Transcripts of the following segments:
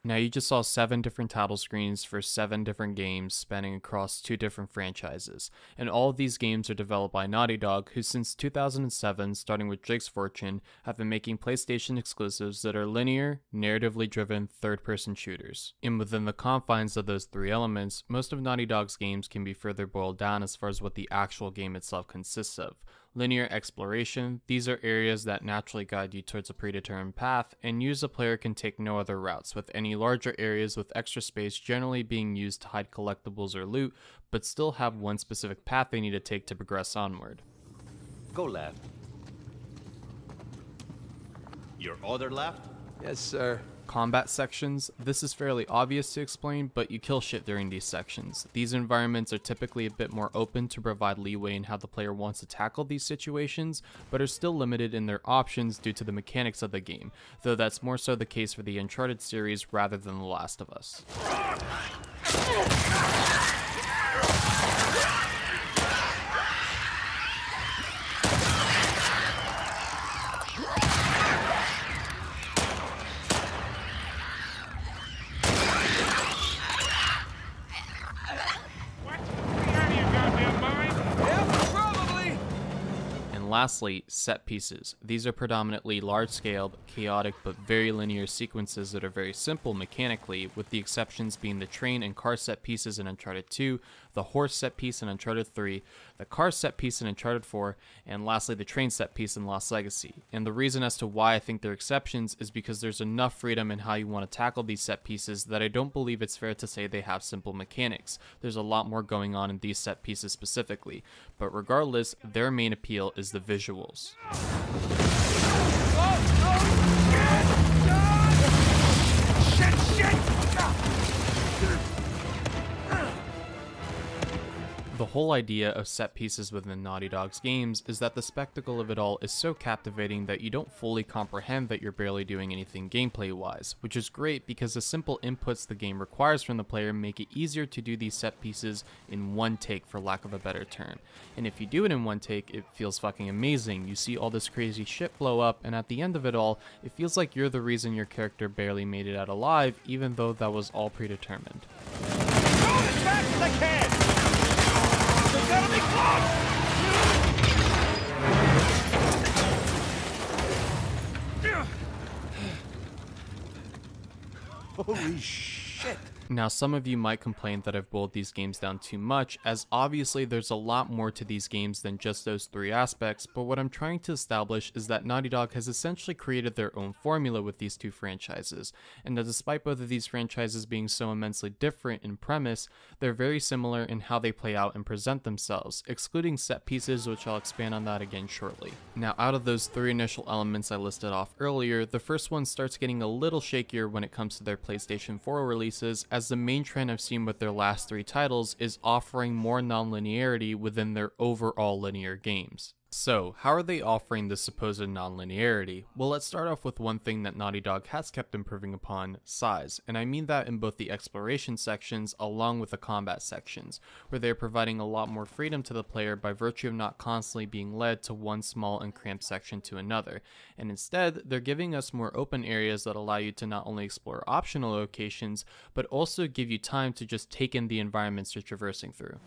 Now you just saw 7 different title screens for 7 different games spanning across 2 different franchises, and all of these games are developed by Naughty Dog, who since 2007, starting with Drake's Fortune, have been making PlayStation exclusives that are linear, narratively driven, third-person shooters. And within the confines of those 3 elements, most of Naughty Dog's games can be further boiled down as far as what the actual game itself consists of. Linear exploration, these are areas that naturally guide you towards a predetermined path, and you as a player can take no other routes, with any larger areas with extra space generally being used to hide collectibles or loot, but still have one specific path they need to take to progress onward. Go left. Your other left? Yes, sir. Combat sections, this is fairly obvious to explain, but you kill shit during these sections. These environments are typically a bit more open to provide leeway in how the player wants to tackle these situations, but are still limited in their options due to the mechanics of the game, though that's more so the case for the Uncharted series rather than The Last of Us. Lastly, set pieces. These are predominantly large-scale, chaotic, but very linear sequences that are very simple mechanically, with the exceptions being the train and car set pieces in Uncharted 2, the horse set piece in Uncharted 3, the car set piece in Uncharted 4, and lastly the train set piece in Lost Legacy. And the reason as to why I think they're exceptions is because there's enough freedom in how you want to tackle these set pieces that I don't believe it's fair to say they have simple mechanics. There's a lot more going on in these set pieces specifically, but regardless, their main appeal is the visuals. The whole idea of set pieces within Naughty Dog's games is that the spectacle of it all is so captivating that you don't fully comprehend that you're barely doing anything gameplay-wise, which is great because the simple inputs the game requires from the player make it easier to do these set pieces in one take, for lack of a better term. And if you do it in one take, it feels fucking amazing. You see all this crazy shit blow up, and at the end of it all, it feels like you're the reason your character barely made it out alive, even though that was all predetermined. Go as fast as I can! They're gonna be close! Holy shit! Now, some of you might complain that I've boiled these games down too much, as obviously there's a lot more to these games than just those 3 aspects, but what I'm trying to establish is that Naughty Dog has essentially created their own formula with these 2 franchises, and that despite both of these franchises being so immensely different in premise, they're very similar in how they play out and present themselves, excluding set pieces, which I'll expand on that again shortly. Now, out of those 3 initial elements I listed off earlier, the first one starts getting a little shakier when it comes to their PlayStation 4 releases, as the main trend I've seen with their last 3 titles is offering more non-linearity within their overall linear games. So, how are they offering this supposed non-linearity? Well, let's start off with one thing that Naughty Dog has kept improving upon: size. And I mean that in both the exploration sections along with the combat sections, where they're providing a lot more freedom to the player by virtue of not constantly being led to one small and cramped section to another. And instead, they're giving us more open areas that allow you to not only explore optional locations, but also give you time to just take in the environments you're traversing through.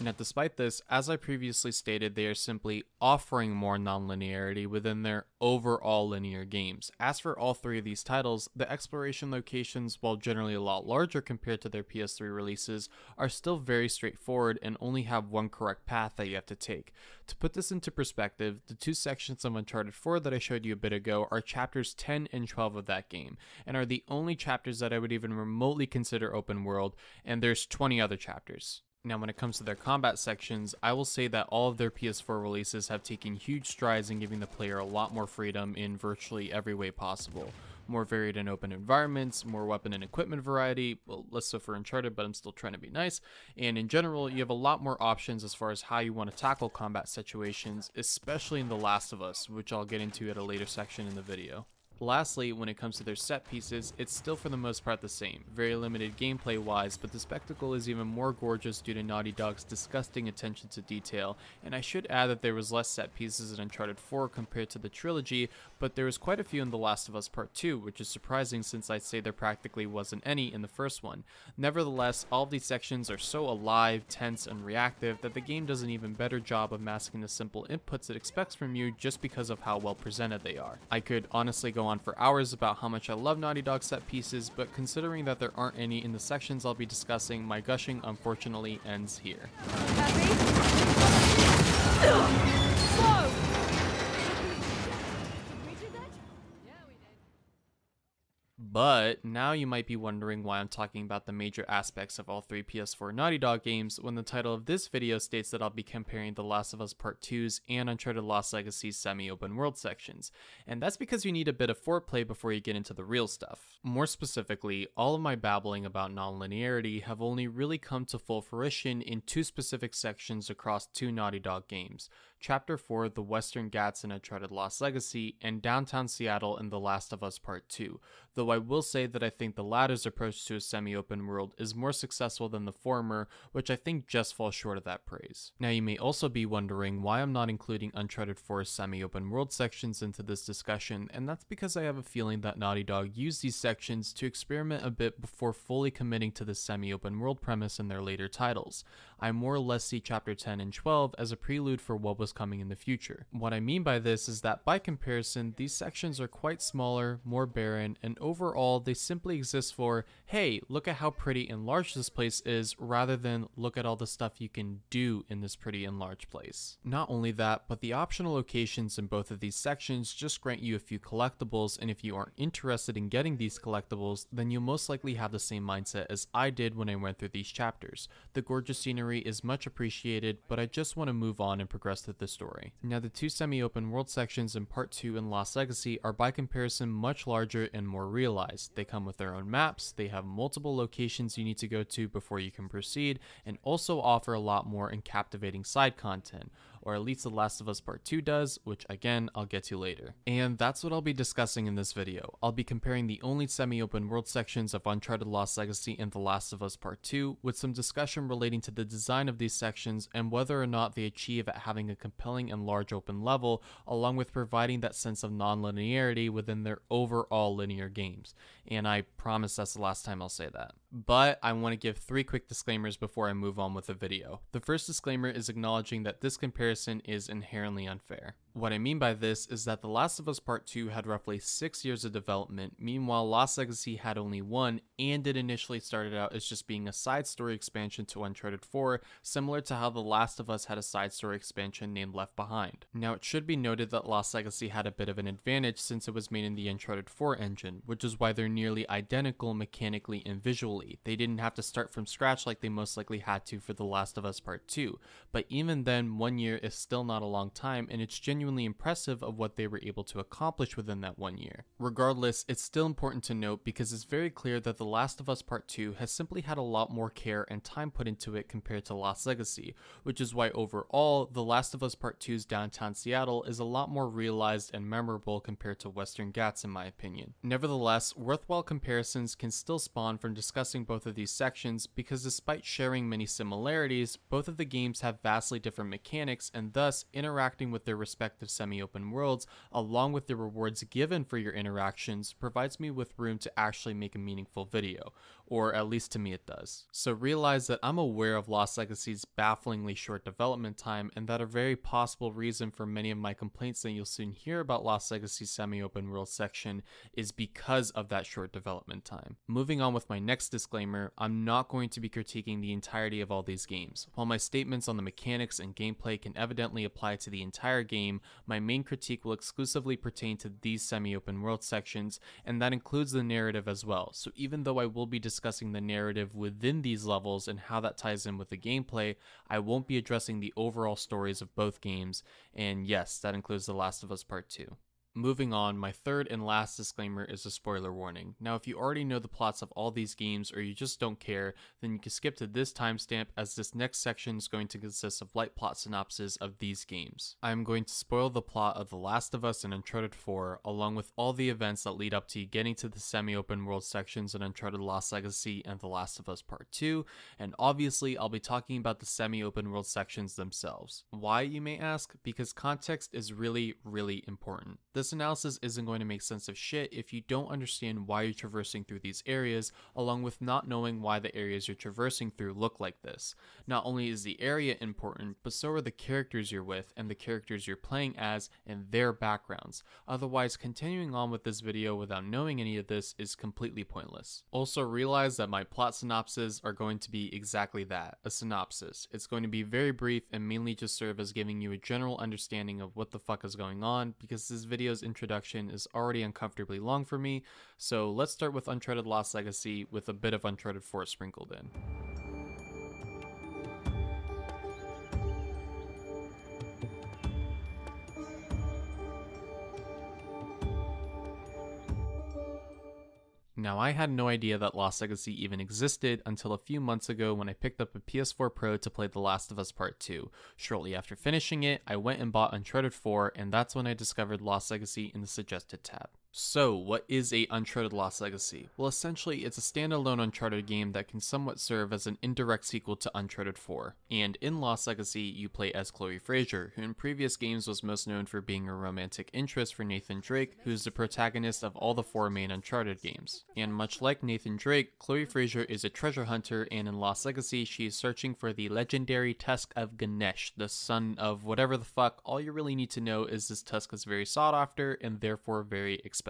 Now, despite this, as I previously stated, they are simply offering more non-linearity within their overall linear games. As for all 3 of these titles, the exploration locations, while generally a lot larger compared to their PS3 releases, are still very straightforward and only have one correct path that you have to take. To put this into perspective, the 2 sections of Uncharted 4 that I showed you a bit ago are chapters 10 and 12 of that game, and are the only chapters that I would even remotely consider open world, and there's 20 other chapters. Now, when it comes to their combat sections, I will say that all of their PS4 releases have taken huge strides in giving the player a lot more freedom in virtually every way possible. More varied and open environments, more weapon and equipment variety, well, less so for Uncharted, but I'm still trying to be nice, and in general, you have a lot more options as far as how you want to tackle combat situations, especially in The Last of Us, which I'll get into at a later section in the video. Lastly, when it comes to their set pieces, it's still for the most part the same, very limited gameplay wise, but the spectacle is even more gorgeous due to Naughty Dog's disgusting attention to detail, and I should add that there was less set pieces in Uncharted 4 compared to the trilogy, but there was quite a few in The Last of Us Part 2, which is surprising since I'd say there practically wasn't any in the first one. Nevertheless, all of these sections are so alive, tense, and reactive that the game does an even better job of masking the simple inputs it expects from you just because of how well presented they are. I could honestly go on for hours about how much I love Naughty Dog set pieces, but considering that there aren't any in the sections I'll be discussing, my gushing unfortunately ends here. But now you might be wondering why I'm talking about the major aspects of all three PS4 Naughty Dog games when the title of this video states that I'll be comparing The Last of Us Part 2's and Uncharted Lost Legacy's semi-open world sections, and that's because you need a bit of foreplay before you get into the real stuff. More specifically, all of my babbling about non-linearity have only really come to full fruition in two specific sections across two Naughty Dog games: Chapter 4, The Western Ghats in Uncharted Lost Legacy, and Downtown Seattle in The Last of Us Part 2, though I will say that I think the latter's approach to a semi-open world is more successful than the former, which I think just falls short of that praise. Now you may also be wondering why I'm not including Uncharted 4's semi-open world sections into this discussion, and that's because I have a feeling that Naughty Dog used these sections to experiment a bit before fully committing to the semi-open world premise in their later titles. I more or less see Chapter 10 and 12 as a prelude for what was coming in the future. What I mean by this is that by comparison, these sections are quite smaller, more barren, and overall they simply exist for, hey, look at how pretty and large this place is, rather than look at all the stuff you can do in this pretty and large place. Not only that, but the optional locations in both of these sections just grant you a few collectibles, and if you aren't interested in getting these collectibles, then you'll most likely have the same mindset as I did when I went through these chapters. The gorgeous scenery is much appreciated, but I just want to move on and progress through the story. Now the two semi-open world sections in Part 2 and Lost Legacy are by comparison much larger and more realized. They come with their own maps, they have multiple locations you need to go to before you can proceed, and also offer a lot more and captivating side content, or at least The Last of Us Part 2 does, which again I'll get to later. And that's what I'll be discussing in this video. I'll be comparing the only semi-open world sections of Uncharted Lost Legacy and The Last of Us Part 2, with some discussion relating to the design of these sections and whether or not they achieve at having a compelling and large open level, along with providing that sense of non-linearity within their overall linear games. And I promise that's the last time I'll say that. But I want to give three quick disclaimers before I move on with the video. The first disclaimer is acknowledging that this comparison is inherently unfair. What I mean by this is that The Last of Us Part 2 had roughly 6 years of development, meanwhile Lost Legacy had only 1, and it initially started out as just being a side story expansion to Uncharted 4, similar to how The Last of Us had a side story expansion named Left Behind. Now it should be noted that Lost Legacy had a bit of an advantage since it was made in the Uncharted 4 engine, which is why they're nearly identical mechanically and visually. They didn't have to start from scratch like they most likely had to for The Last of Us Part 2, but even then 1 year is still not a long time, and it's genuinely impressive of what they were able to accomplish within that 1 year. Regardless, it's still important to note because it's very clear that The Last of Us Part 2 has simply had a lot more care and time put into it compared to Lost Legacy, which is why overall, The Last of Us Part 2's Downtown Seattle is a lot more realized and memorable compared to Western Ghats in my opinion. Nevertheless, worthwhile comparisons can still spawn from discussing both of these sections because despite sharing many similarities, both of the games have vastly different mechanics, and thus interacting with their respective semi-open worlds along with the rewards given for your interactions provides me with room to actually make a meaningful video, or at least to me it does. So realize that I'm aware of Lost Legacy's bafflingly short development time, and that a very possible reason for many of my complaints that you'll soon hear about Lost Legacy's semi-open world section is because of that short development time. Moving on with my next disclaimer, I'm not going to be critiquing the entirety of all these games. While my statements on the mechanics and gameplay can evidently apply to the entire game, my main critique will exclusively pertain to these semi-open world sections, and that includes the narrative as well. So even though I will be discussing the narrative within these levels and how that ties in with the gameplay, I won't be addressing the overall stories of both games, and yes, that includes The Last of Us Part 2. Moving on, my third and last disclaimer is a spoiler warning. Now, if you already know the plots of all these games or you just don't care, then you can skip to this timestamp, as this next section is going to consist of light plot synopses of these games. I am going to spoil the plot of The Last of Us and Uncharted 4, along with all the events that lead up to you getting to the semi-open world sections in Uncharted Lost Legacy and The Last of Us Part 2, and obviously I'll be talking about the semi-open world sections themselves. Why, you may ask? Because context is really important. This analysis isn't going to make sense of shit if you don't understand why you're traversing through these areas, along with not knowing why the areas you're traversing through look like this. Not only is the area important, but so are the characters you're with and the characters you're playing as and their backgrounds. Otherwise, continuing on with this video without knowing any of this is completely pointless. Also realize that my plot synopses are going to be exactly that, a synopsis. It's going to be very brief and mainly just serve as giving you a general understanding of what the fuck is going on, because this video's introduction is already uncomfortably long for me. So let's start with Uncharted Lost Legacy with a bit of Uncharted 4 sprinkled in. Now, I had no idea that Lost Legacy even existed until a few months ago when I picked up a PS4 Pro to play The Last of Us Part 2. Shortly after finishing it, I went and bought Uncharted 4, and that's when I discovered Lost Legacy in the Suggested tab. So, what is a Uncharted Lost Legacy? Well, essentially, it's a standalone Uncharted game that can somewhat serve as an indirect sequel to Uncharted 4. And in Lost Legacy, you play as Chloe Frazer, who in previous games was most known for being a romantic interest for Nathan Drake, who is the protagonist of all the 4 main Uncharted games. And much like Nathan Drake, Chloe Frazer is a treasure hunter, and in Lost Legacy, she is searching for the legendary tusk of Ganesh, the son of whatever the fuck. All you really need to know is this tusk is very sought after and therefore very expensive.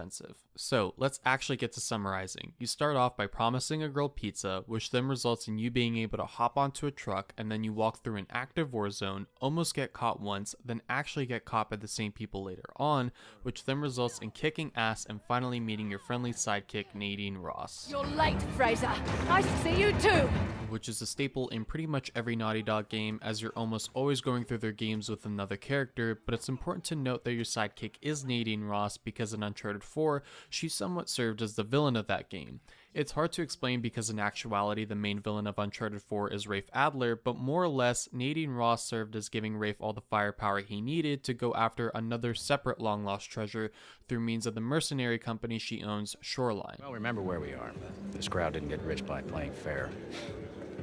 So let's actually get to summarizing. You start off by promising a girl pizza, which then results in you being able to hop onto a truck, and then you walk through an active war zone, almost get caught once, then actually get caught by the same people later on, which then results in kicking ass and finally meeting your friendly sidekick Nadine Ross. You're late, Fraser. Nice to see you too. Which is a staple in pretty much every Naughty Dog game, as you're almost always going through their games with another character, but it's important to note that your sidekick is Nadine Ross because in Uncharted 4, she somewhat served as the villain of that game. It's hard to explain because in actuality the main villain of Uncharted 4 is Rafe Adler, but more or less Nadine Ross served as giving Rafe all the firepower he needed to go after another separate long lost treasure through means of the mercenary company she owns, Shoreline. Well, remember where we are. This crowd didn't get rich by playing fair.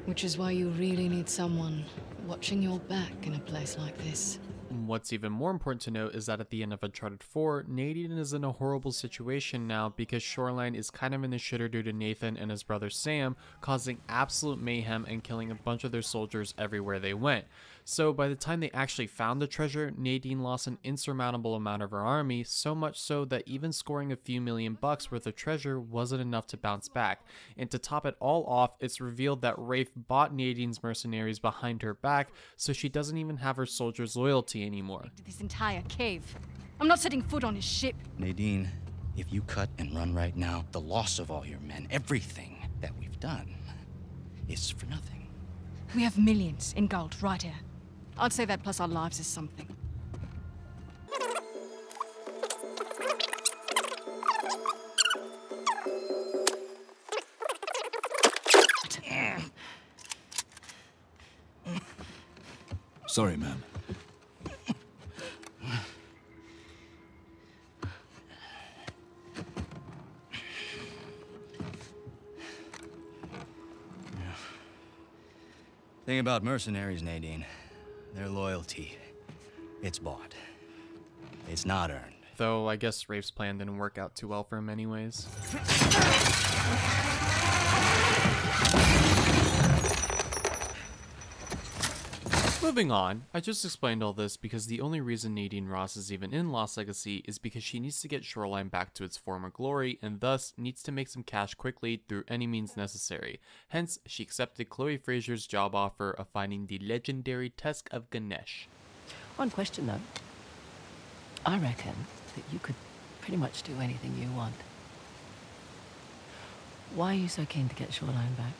Which is why you really need someone watching your back in a place like this. What's even more important to note is that at the end of Uncharted 4, Nadine is in a horrible situation now because Shoreline is kind of in the shitter due to Nathan and his brother Sam causing absolute mayhem and killing a bunch of their soldiers everywhere they went. So by the time they actually found the treasure, Nadine lost an insurmountable amount of her army, so much so that even scoring a few $1,000,000 worth of treasure wasn't enough to bounce back. And to top it all off, it's revealed that Rafe bought Nadine's mercenaries behind her back, so she doesn't even have her soldiers' loyalty anymore. This entire cave. I'm not setting foot on his ship. Nadine, if you cut and run right now, the loss of all your men, everything that we've done, is for nothing. We have millions in gold right here. I'd say that plus our lives is something. Sorry, man. Thing about mercenaries, Nadine, their loyalty, it's bought. It's not earned. Though I guess Rafe's plan didn't work out too well for him anyways. Moving on, I just explained all this because the only reason Nadine Ross is even in Lost Legacy is because she needs to get Shoreline back to its former glory and thus needs to make some cash quickly through any means necessary. Hence, she accepted Chloe Frazer's job offer of finding the legendary tusk of Ganesh. One question though. I reckon that you could pretty much do anything you want. Why are you so keen to get Shoreline back?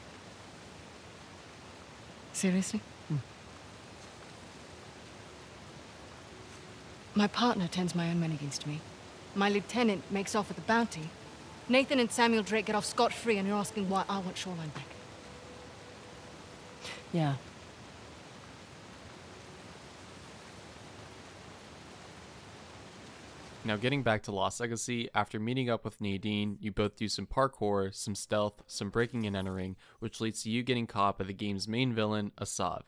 Seriously? My partner turns my own men against me. My lieutenant makes off with the bounty. Nathan and Samuel Drake get off scot-free, and you're asking why I want Shoreline back. Yeah. Now getting back to Lost Legacy, after meeting up with Nadine, you both do some parkour, some stealth, some breaking and entering, which leads to you getting caught by the game's main villain, Asav.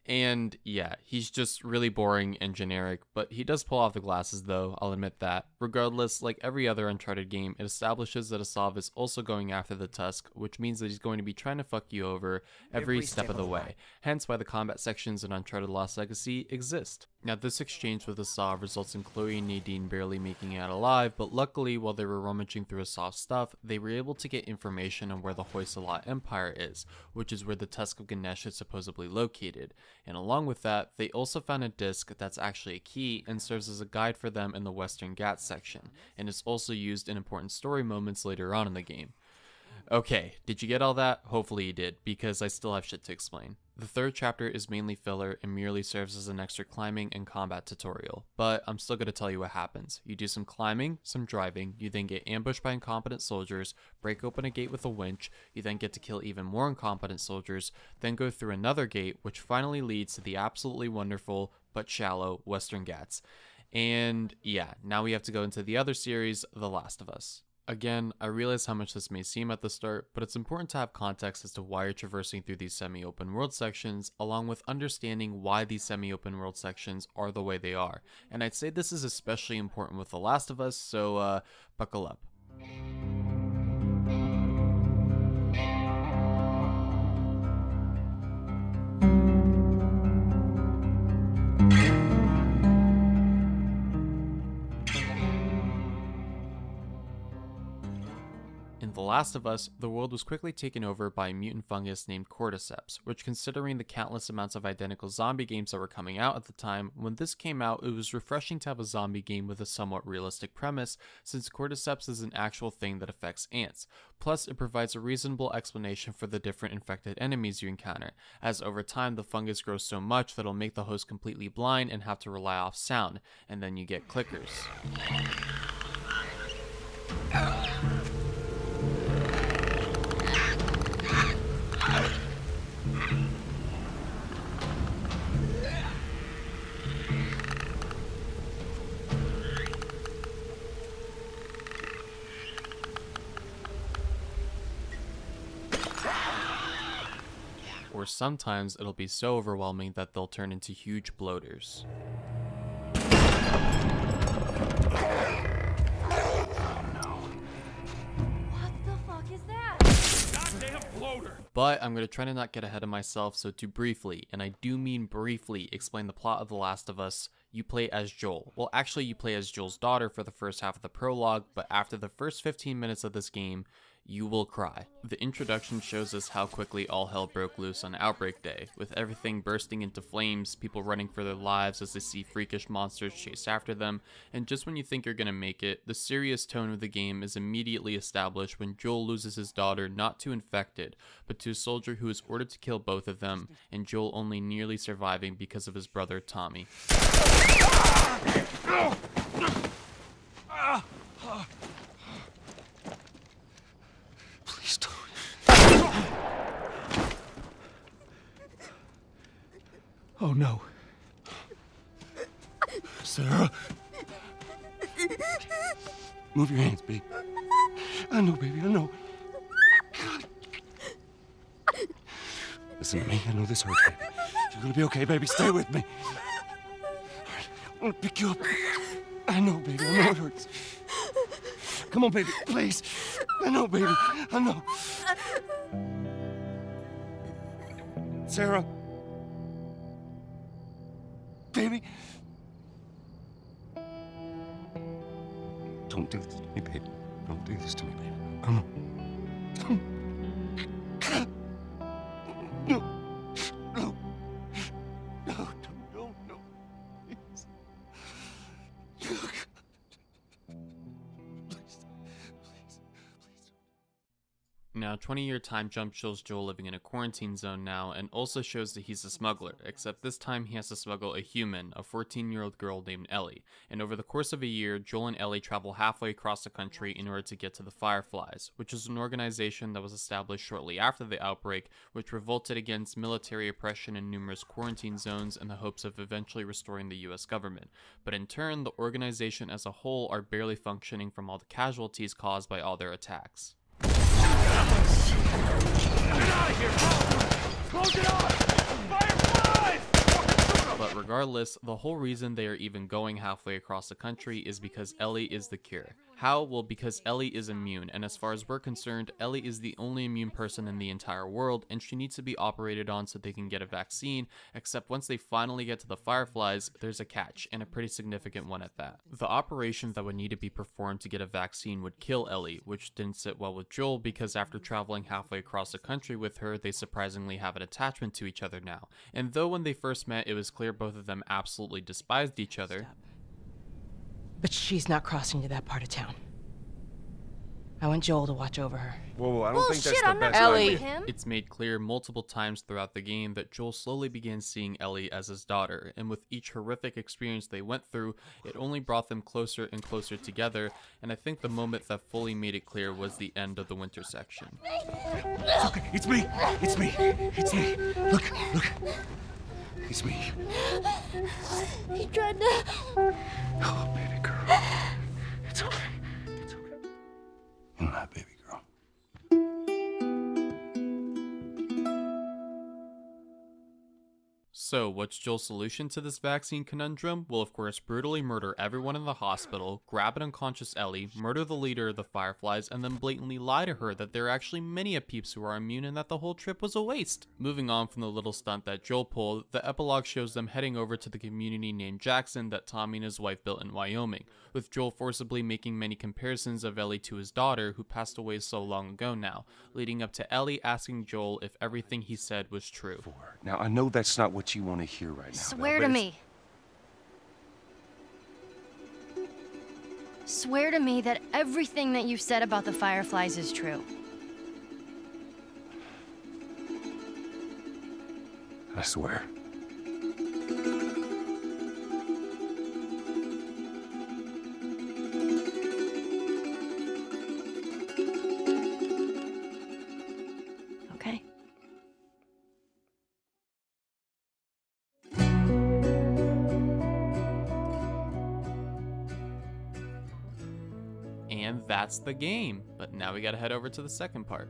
And yeah, he's just really boring and generic, but he does pull off the glasses though, I'll admit that. Regardless, like every other Uncharted game, it establishes that Asav is also going after the Tusk, which means that he's going to be trying to fuck you over every step of the way. Hence why the combat sections in Uncharted Lost Legacy exist. Now this exchange with Asav results in Chloe and Nadine barely making it out alive, but luckily while they were rummaging through Asav's stuff, they were able to get information on where the Hoysala Empire is, which is where the Tusk of Ganesh is supposedly located. And along with that, they also found a disc that's actually a key and serves as a guide for them in the Western Ghats section, and is also used in important story moments later on in the game. Okay, did you get all that? Hopefully you did, because I still have shit to explain. The third chapter is mainly filler and merely serves as an extra climbing and combat tutorial, but I'm still going to tell you what happens. You do some climbing, some driving, you then get ambushed by incompetent soldiers, break open a gate with a winch, you then get to kill even more incompetent soldiers, then go through another gate, which finally leads to the absolutely wonderful, but shallow, Western Ghats. And yeah, now we have to go into the other series, The Last of Us. Again, I realize how much this may seem at the start, but it's important to have context as to why you're traversing through these semi-open world sections, along with understanding why these semi-open world sections are the way they are. And I'd say this is especially important with The Last of Us, so buckle up. The Last of Us, the world was quickly taken over by a mutant fungus named Cordyceps, which, considering the countless amounts of identical zombie games that were coming out at the time, when this came out, it was refreshing to have a zombie game with a somewhat realistic premise, since Cordyceps is an actual thing that affects ants. Plus, it provides a reasonable explanation for the different infected enemies you encounter, as over time the fungus grows so much that it'll make the host completely blind and have to rely off sound, and then you get clickers. Or sometimes it'll be so overwhelming that they'll turn into huge bloaters. But I'm going to try to not get ahead of myself, so to briefly, and I do mean briefly, explain the plot of The Last of Us, you play as Joel. Well, actually you play as Joel's daughter for the first half of the prologue, but after the first 15 minutes of this game, you will cry. The introduction shows us how quickly all hell broke loose on Outbreak Day, with everything bursting into flames, people running for their lives as they see freakish monsters chase after them, and just when you think you're gonna make it, the serious tone of the game is immediately established when Joel loses his daughter not to infected, but to a soldier who is ordered to kill both of them, and Joel only nearly surviving because of his brother Tommy. Please don't. Oh no. Sarah. Move your hands, baby. I know, baby, I know. Listen to me, I know this hurts, baby. You're gonna be okay, baby. Stay with me. All right, I'm gonna pick you up. I know, baby, I know it hurts. Come on, baby, please. I know, baby, I know. Sarah. Baby. Don't do this to me, baby. Don't do this to me, baby. Come on. No. No. No, no, please. Now, Now, 20-year time jump shows Joel living in a quarantine zone now, and also shows that he's a smuggler, except this time he has to smuggle a human, a 14-year-old girl named Ellie. And over the course of a year, Joel and Ellie travel halfway across the country in order to get to the Fireflies, which is an organization that was established shortly after the outbreak, which revolted against military oppression in numerous quarantine zones in the hopes of eventually restoring the US government. But in turn, the organization as a whole are barely functioning from all the casualties caused by all their attacks. Get out of here! Close it off! Fireflies! But regardless, the whole reason they are even going halfway across the country is because Ellie is the cure. How? Well, because Ellie is immune, and as far as we're concerned, Ellie is the only immune person in the entire world, and she needs to be operated on so they can get a vaccine, except once they finally get to the Fireflies, there's a catch, and a pretty significant one at that. The operation that would need to be performed to get a vaccine would kill Ellie, which didn't sit well with Joel because after traveling halfway across the country with her, they surprisingly have an attachment to each other now. And though when they first met, it was clear both of them absolutely despised each other. But she's not crossing to that part of town. I want Joel to watch over her. Whoa, I don't think that's Bullshit, the I'm not best going Ellie. with him. It's made clear multiple times throughout the game that Joel slowly began seeing Ellie as his daughter, and with each horrific experience they went through, it only brought them closer and closer together, and I think the moment that fully made it clear was the end of the winter section. It's okay. It's me. It's me. It's me. Look. It's me. He tried to... Oh, baby girl. It's okay. It's okay. You're not baby girl. So, what's Joel's solution to this vaccine conundrum? Well, of course, brutally murder everyone in the hospital, grab an unconscious Ellie, murder the leader of the Fireflies, and then blatantly lie to her that there are actually many peeps who are immune and that the whole trip was a waste. Moving on from the little stunt that Joel pulled, the epilogue shows them heading over to the community named Jackson that Tommy and his wife built in Wyoming, with Joel forcibly making many comparisons of Ellie to his daughter, who passed away so long ago now, leading up to Ellie asking Joel if everything he said was true. Now, I know that's not what you want to hear right now. Swear but to it's- me. Swear to me that everything that you said about the Fireflies is true. I swear. Okay. And that's the game. But now we gotta head over to the second part.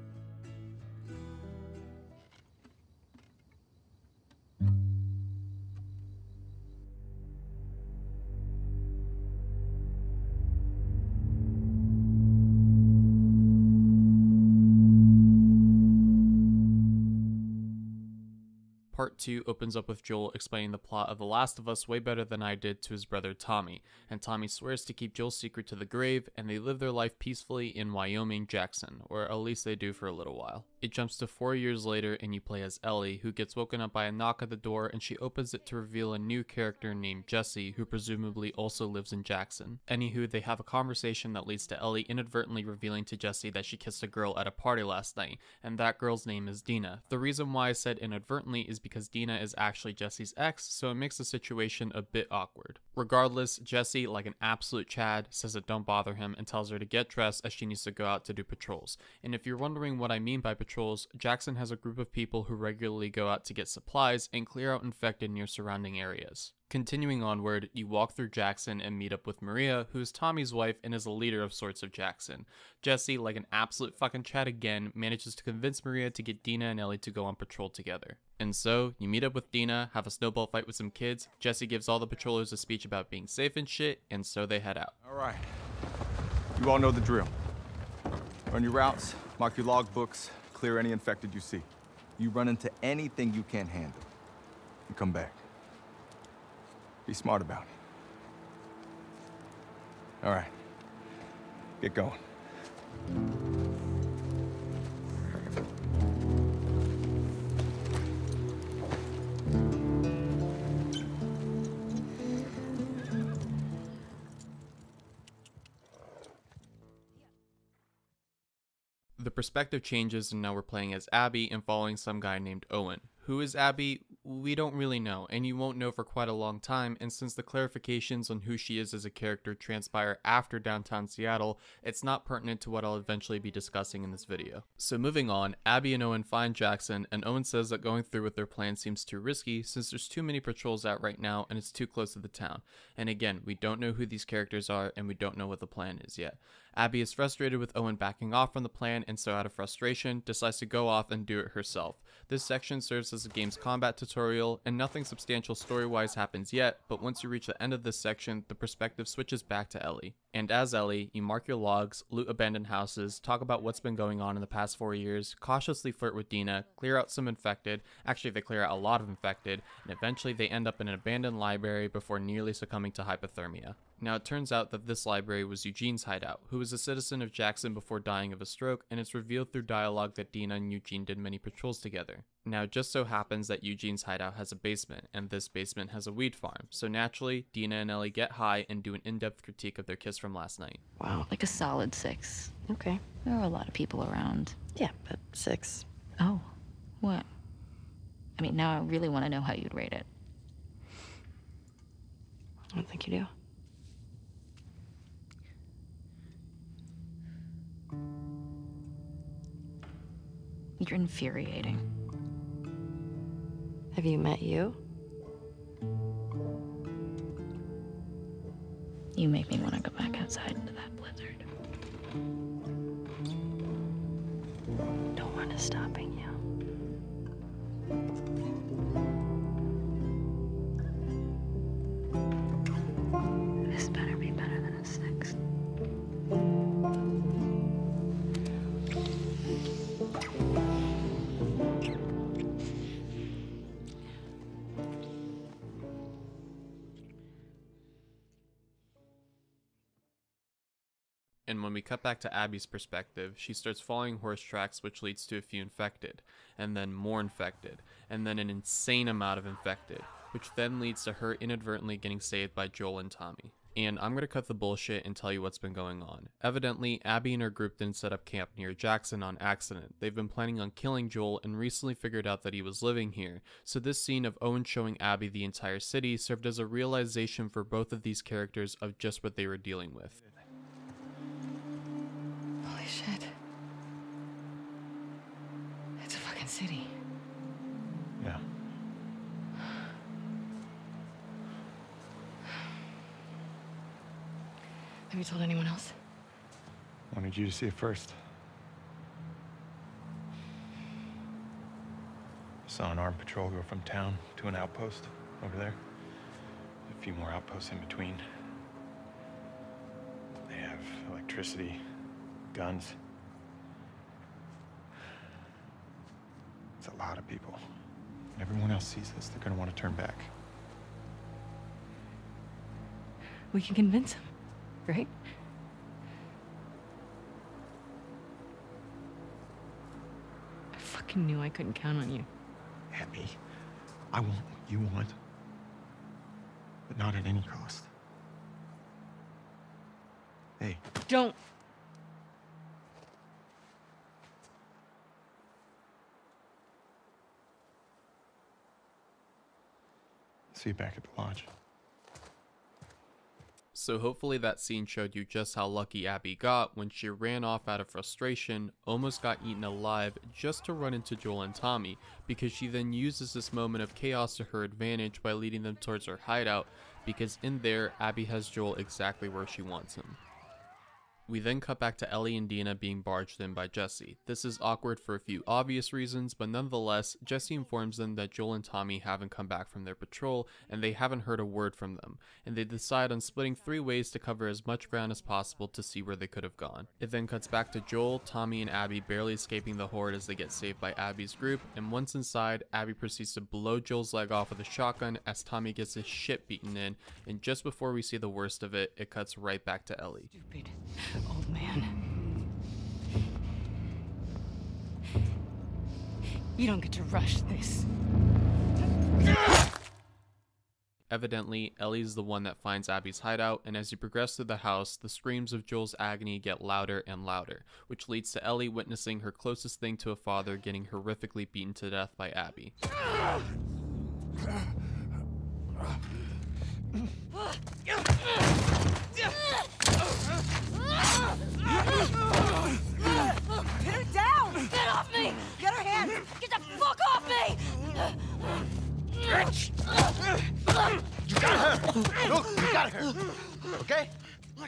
Part 2 opens up with Joel explaining the plot of The Last of Us way better than I did to his brother Tommy, and Tommy swears to keep Joel's secret to the grave, and they live their life peacefully in Wyoming, Jackson, or at least they do for a little while. It jumps to 4 years later and you play as Ellie, who gets woken up by a knock at the door, and she opens it to reveal a new character named Jesse, who presumably also lives in Jackson. Anywho, they have a conversation that leads to Ellie inadvertently revealing to Jesse that she kissed a girl at a party last night, and that girl's name is Dina. The reason why I said inadvertently is because Dina is actually Jesse's ex, so it makes the situation a bit awkward. Regardless, Jesse, like an absolute Chad, says it don't bother him and tells her to get dressed as she needs to go out to do patrols. And if you're wondering what I mean by patrols, Jackson has a group of people who regularly go out to get supplies and clear out infected near surrounding areas. Continuing onward, you walk through Jackson and meet up with Maria, who is Tommy's wife and is a leader of sorts of Jackson. Jesse, like an absolute fucking Chad again, manages to convince Maria to get Dina and Ellie to go on patrol together. And so, you meet up with Dina, have a snowball fight with some kids, Jesse gives all the patrollers a speech about being safe and shit, and so they head out. All right. You all know the drill. Run your routes, mark your logbooks, clear any infected you see. You run into anything you can't handle, and come back. Be smart about it. All right. Get going. The perspective changes and now we're playing as Abby and following some guy named Owen. Who is Abby? We don't really know, and you won't know for quite a long time, and since the clarifications on who she is as a character transpire after downtown Seattle, it's not pertinent to what I'll eventually be discussing in this video. So moving on, Abby and Owen find Jackson, and Owen says that going through with their plan seems too risky since there's too many patrols out right now and it's too close to the town. And again, we don't know who these characters are and we don't know what the plan is yet. Abby is frustrated with Owen backing off from the plan, and so out of frustration, decides to go off and do it herself. This section serves as the game's combat tutorial, and nothing substantial story-wise happens yet, but once you reach the end of this section, the perspective switches back to Ellie. And as Ellie, you mark your logs, loot abandoned houses, talk about what's been going on in the past 4 years, cautiously flirt with Dina, clear out some infected, actually they clear out a lot of infected, and eventually they end up in an abandoned library before nearly succumbing to hypothermia. Now it turns out that this library was Eugene's hideout, who was a citizen of Jackson before dying of a stroke, and it's revealed through dialogue that Dina and Eugene did many patrols together. Now it just so happens that Eugene's hideout has a basement, and this basement has a weed farm, so naturally, Dina and Ellie get high and do an in-depth critique of their kiss from last night. Wow, like a solid 6. Okay. There are a lot of people around. Yeah, but 6. Oh, what? I mean, now I really want to know how you'd rate it. I don't think you do. You're infuriating. Have you met you? You make me want to go back outside into that blizzard. Don't want to stopping you. This better be better than a 6. And when we cut back to Abby's perspective, she starts following horse tracks, which leads to a few infected, and then more infected, and then an insane amount of infected, which then leads to her inadvertently getting saved by Joel and Tommy. And I'm going to cut the bullshit and tell you what's been going on. Evidently, Abby and her group didn't set up camp near Jackson on accident. They've been planning on killing Joel and recently figured out that he was living here. So this scene of Owen showing Abby the entire city served as a realization for both of these characters of just what they were dealing with. Holy shit. It's a fucking city. Yeah. Have you told anyone else? Wanted you to see it first. Saw an armed patrol go from town to an outpost over there. A few more outposts in between. They have electricity, guns. It's a lot of people. When everyone else sees this, they're gonna want to turn back. We can convince them, right? I fucking knew I couldn't count on you. Abby, I want what you want, but not at any cost. Hey. Don't. See you back at the lodge. So hopefully that scene showed you just how lucky Abby got when she ran off out of frustration, almost got eaten alive just to run into Joel and Tommy, because she then uses this moment of chaos to her advantage by leading them towards her hideout, because in there, Abby has Joel exactly where she wants him. We then cut back to Ellie and Dina being barged in by Jesse. This is awkward for a few obvious reasons, but nonetheless, Jesse informs them that Joel and Tommy haven't come back from their patrol, and they haven't heard a word from them, and they decide on splitting 3 ways to cover as much ground as possible to see where they could have gone. It then cuts back to Joel, Tommy, and Abby barely escaping the horde as they get saved by Abby's group, and once inside, Abby proceeds to blow Joel's leg off with a shotgun as Tommy gets his shit beaten in, and just before we see the worst of it, it cuts right back to Ellie. Stupid old man. You don't get to rush this. Evidently, Ellie's the one that finds Abby's hideout, and as you progress through the house, the screams of Joel's agony get louder and louder, which leads to Ellie witnessing her closest thing to a father getting horrifically beaten to death by Abby. Pin her down! Get off me! Get her hands! Get the fuck off me! Bitch! You got her! Look, you got her! Okay? You're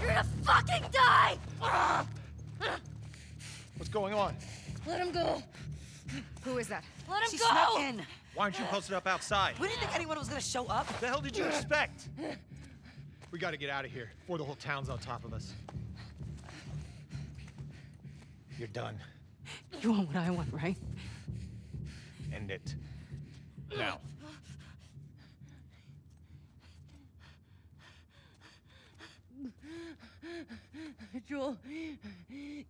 gonna fucking die! What's going on? Let him go! Who is that? Let him She go! snuck in. Why aren't you posted up outside? We didn't think anyone was gonna show up. What the hell did you expect? We gotta get out of here before the whole town's on top of us. You're done. You want what I want, right? End it. Now. Joel,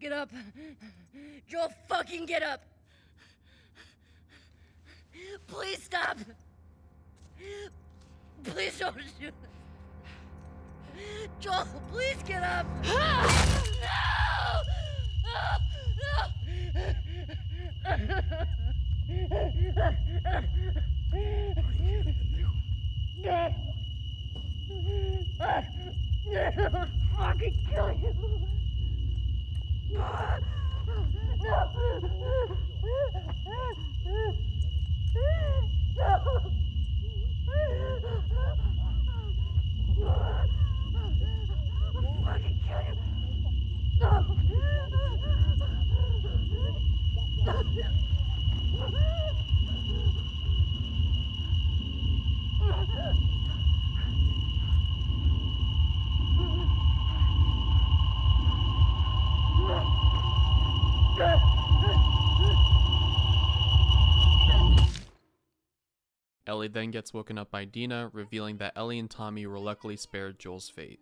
get up. Joel, fucking get up. Please stop. Please don't shoot. Joel, please get up. No! I'll fucking kill you. Ellie then gets woken up by Dina, revealing that Ellie and Tommy were luckily spared Joel's fate.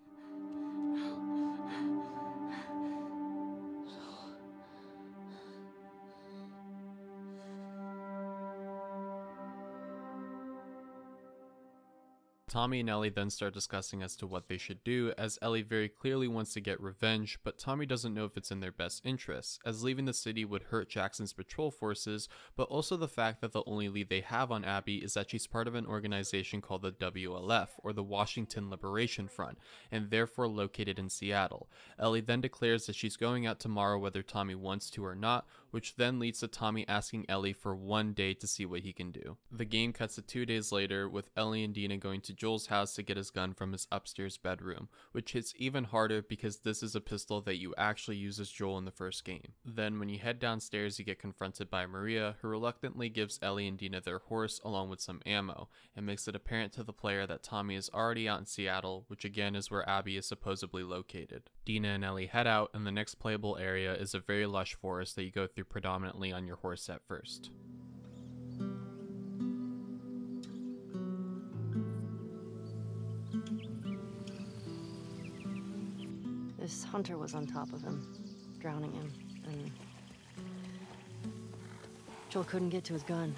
Tommy and Ellie then start discussing as to what they should do, as Ellie very clearly wants to get revenge, but Tommy doesn't know if it's in their best interests, as leaving the city would hurt Jackson's patrol forces, but also the fact that the only lead they have on Abby is that she's part of an organization called the WLF, or the Washington Liberation Front, and therefore located in Seattle. Ellie then declares that she's going out tomorrow whether Tommy wants to or not, which then leads to Tommy asking Ellie for 1 day to see what he can do. The game cuts to 2 days later, with Ellie and Dina going to Joel's house to get his gun from his upstairs bedroom, which hits even harder because this is a pistol that you actually use as Joel in the first game. Then when you head downstairs, you get confronted by Maria, who reluctantly gives Ellie and Dina their horse along with some ammo, and makes it apparent to the player that Tommy is already out in Seattle, which again is where Abby is supposedly located. Dina and Ellie head out, and the next playable area is a very lush forest that you go through predominantly on your horse at first. This hunter was on top of him, drowning him, and Joel couldn't get to his gun.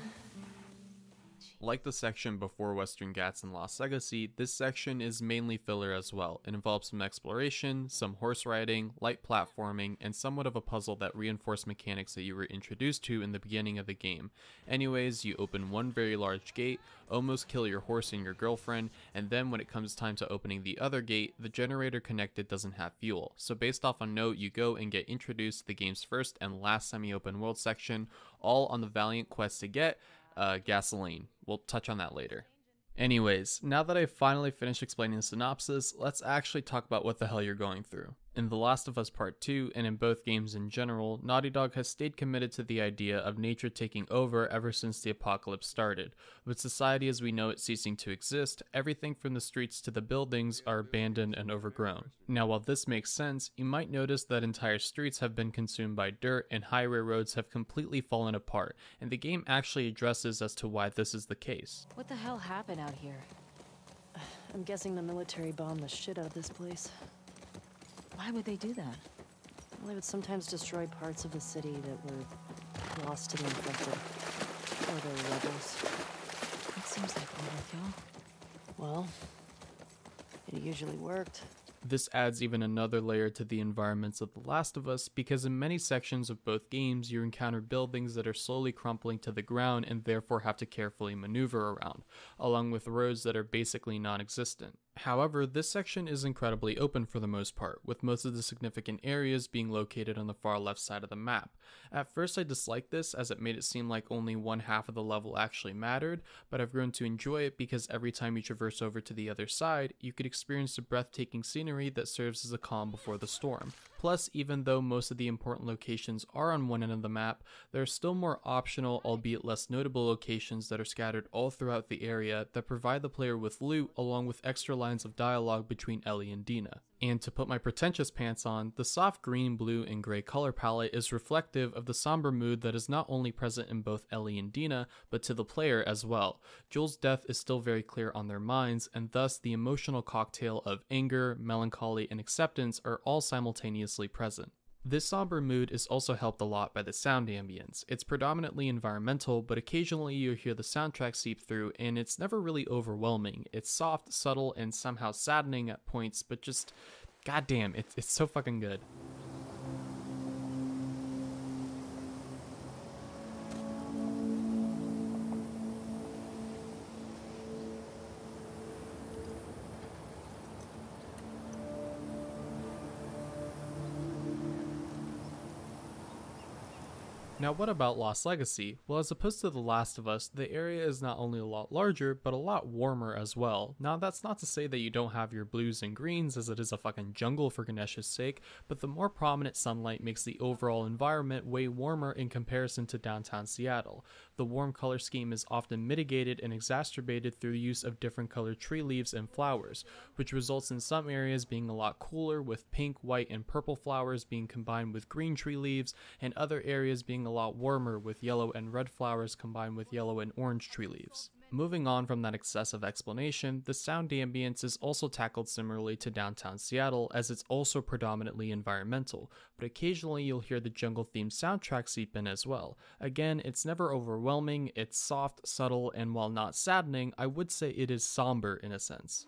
Like the section before Western Ghats and Lost Legacy, this section is mainly filler as well. It involves some exploration, some horse riding, light platforming, and somewhat of a puzzle that reinforced mechanics that you were introduced to in the beginning of the game. Anyways, you open one very large gate, almost kill your horse and your girlfriend, and then when it comes time to opening the other gate, the generator connected doesn't have fuel. So based off a note, you go and get introduced to the game's first and last semi-open world section, all on the valiant quest to get gasoline. We'll touch on that later. Anyways, now that I've finally finished explaining the synopsis, let's actually talk about what the hell you're going through. In The Last of Us Part 2, and in both games in general, Naughty Dog has stayed committed to the idea of nature taking over ever since the apocalypse started. With society as we know it ceasing to exist, everything from the streets to the buildings are abandoned and overgrown. Now while this makes sense, you might notice that entire streets have been consumed by dirt and highway roads have completely fallen apart, and the game actually addresses as to why this is the case. What the hell happened out here? I'm guessing the military bombed the shit out of this place. Why would they do that? Well, they would sometimes destroy parts of the city that were lost to the infected. Or the rebels. It seems like we're with y'all. Well, it usually worked. This adds even another layer to the environments of The Last of Us, because in many sections of both games you encounter buildings that are slowly crumbling to the ground and therefore have to carefully maneuver around, along with roads that are basically non-existent. However, this section is incredibly open for the most part, with most of the significant areas being located on the far left side of the map. At first I disliked this, as it made it seem like only one half of the level actually mattered, but I've grown to enjoy it because every time you traverse over to the other side, you could experience the breathtaking scenery that serves as a calm before the storm. Plus, even though most of the important locations are on one end of the map, there are still more optional, albeit less notable locations that are scattered all throughout the area that provide the player with loot along with extra lines of dialogue between Ellie and Dina. And to put my pretentious pants on, the soft green, blue, and gray color palette is reflective of the somber mood that is not only present in both Ellie and Dina, but to the player as well. Joel's death is still very clear on their minds, and thus the emotional cocktail of anger, melancholy, and acceptance are all simultaneously present. This somber mood is also helped a lot by the sound ambience. It's predominantly environmental, but occasionally you hear the soundtrack seep through, and it's never really overwhelming. It's soft, subtle, and somehow saddening at points, but just, goddamn, it's so fucking good. Now what about Lost Legacy? Well, as opposed to The Last of Us, the area is not only a lot larger, but a lot warmer as well. Now that's not to say that you don't have your blues and greens, as it is a fucking jungle for Ganesh's sake, but the more prominent sunlight makes the overall environment way warmer in comparison to downtown Seattle. The warm color scheme is often mitigated and exacerbated through the use of different colored tree leaves and flowers, which results in some areas being a lot cooler, with pink, white, and purple flowers being combined with green tree leaves, and other areas being a lot warmer, with yellow and red flowers combined with yellow and orange tree leaves. Moving on from that excessive explanation, the sound ambience is also tackled similarly to downtown Seattle, as it's also predominantly environmental, but occasionally you'll hear the jungle-themed soundtrack seep in as well. Again, it's never overwhelming, it's soft, subtle, and while not saddening, I would say it is somber in a sense.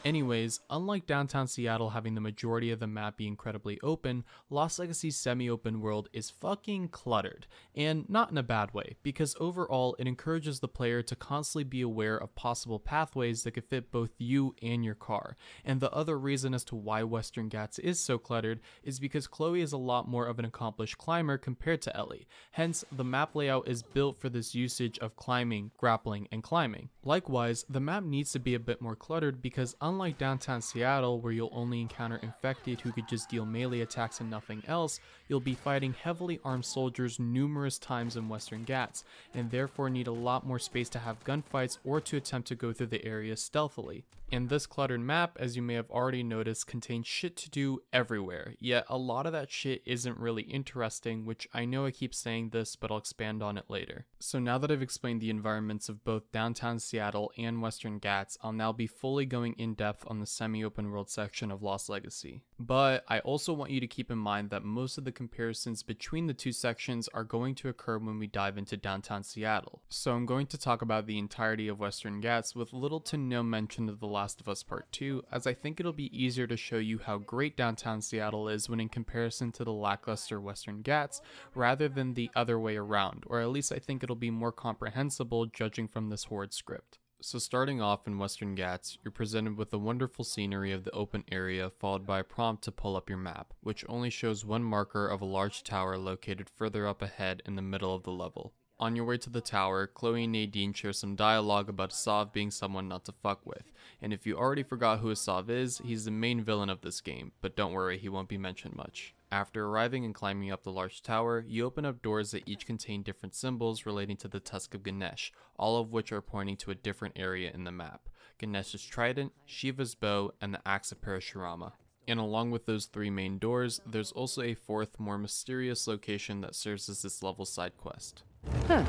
Anyways, unlike downtown Seattle having the majority of the map be incredibly open, Lost Legacy's semi-open world is fucking cluttered, and not in a bad way, because overall it encourages the player to constantly be aware of possible pathways that could fit both you and your car. And the other reason as to why Western Ghats is so cluttered is because Chloe is a lot more of an accomplished climber compared to Ellie, hence the map layout is built for this usage of climbing, grappling, and climbing. Likewise, the map needs to be a bit more cluttered because unlike downtown Seattle, where you'll only encounter infected who could just deal melee attacks and nothing else, you'll be fighting heavily armed soldiers numerous times in Western Ghats, and therefore need a lot more space to have gunfights or to attempt to go through the area stealthily. And this cluttered map, as you may have already noticed, contains shit to do everywhere, yet a lot of that shit isn't really interesting, which I know I keep saying this, but I'll expand on it later. So now that I've explained the environments of both downtown Seattle and Western Ghats, I'll now be fully going in depth on the semi-open world section of Lost Legacy. But I also want you to keep in mind that most of the comparisons between the two sections are going to occur when we dive into downtown Seattle. So I'm going to talk about the entirety of Western Ghats with little to no mention of The Last of Us Part 2, as I think it'll be easier to show you how great downtown Seattle is when in comparison to the lackluster Western Ghats, rather than the other way around, or at least I think it'll be more comprehensible judging from this horrid script. So starting off in Western Ghats, you're presented with the wonderful scenery of the open area, followed by a prompt to pull up your map, which only shows one marker of a large tower located further up ahead in the middle of the level. On your way to the tower, Chloe and Nadine share some dialogue about Asav being someone not to fuck with, and if you already forgot who Asav is, he's the main villain of this game, but don't worry, he won't be mentioned much. After arriving and climbing up the large tower, you open up doors that each contain different symbols relating to the Tusk of Ganesh, all of which are pointing to a different area in the map: Ganesh's trident, Shiva's bow, and the axe of Parashurama. And along with those three main doors, there's also a fourth, more mysterious location that serves as this level's side quest. Huh.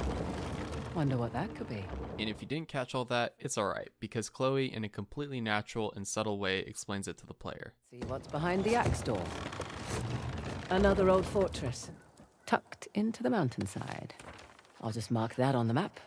Wonder what that could be. And if you didn't catch all that, it's alright, because Chloe, in a completely natural and subtle way, explains it to the player. See what's behind the axe door. Another old fortress, tucked into the mountainside. I'll just mark that on the map.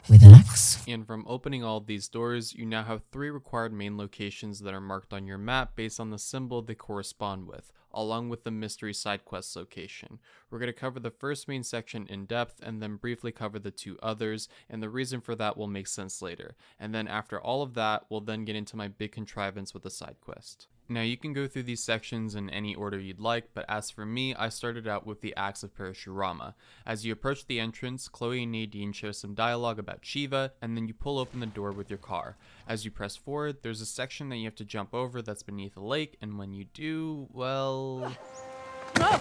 With an axe. And from opening all of these doors, you now have 3 required main locations that are marked on your map based on the symbol they correspond with, along with the mystery side quest location. We're going to cover the first main section in depth and then briefly cover the 2 others, and the reason for that will make sense later. And then after all of that, we'll then get into my big contrivance with the side quest. Now you can go through these sections in any order you'd like, but as for me, I started out with the Axe of Parashurama. As you approach the entrance, Chloe and Nadine share some dialogue about Shiva, and then you pull open the door with your car. As you press forward, there's a section that you have to jump over that's beneath a lake, and when you do, well... No!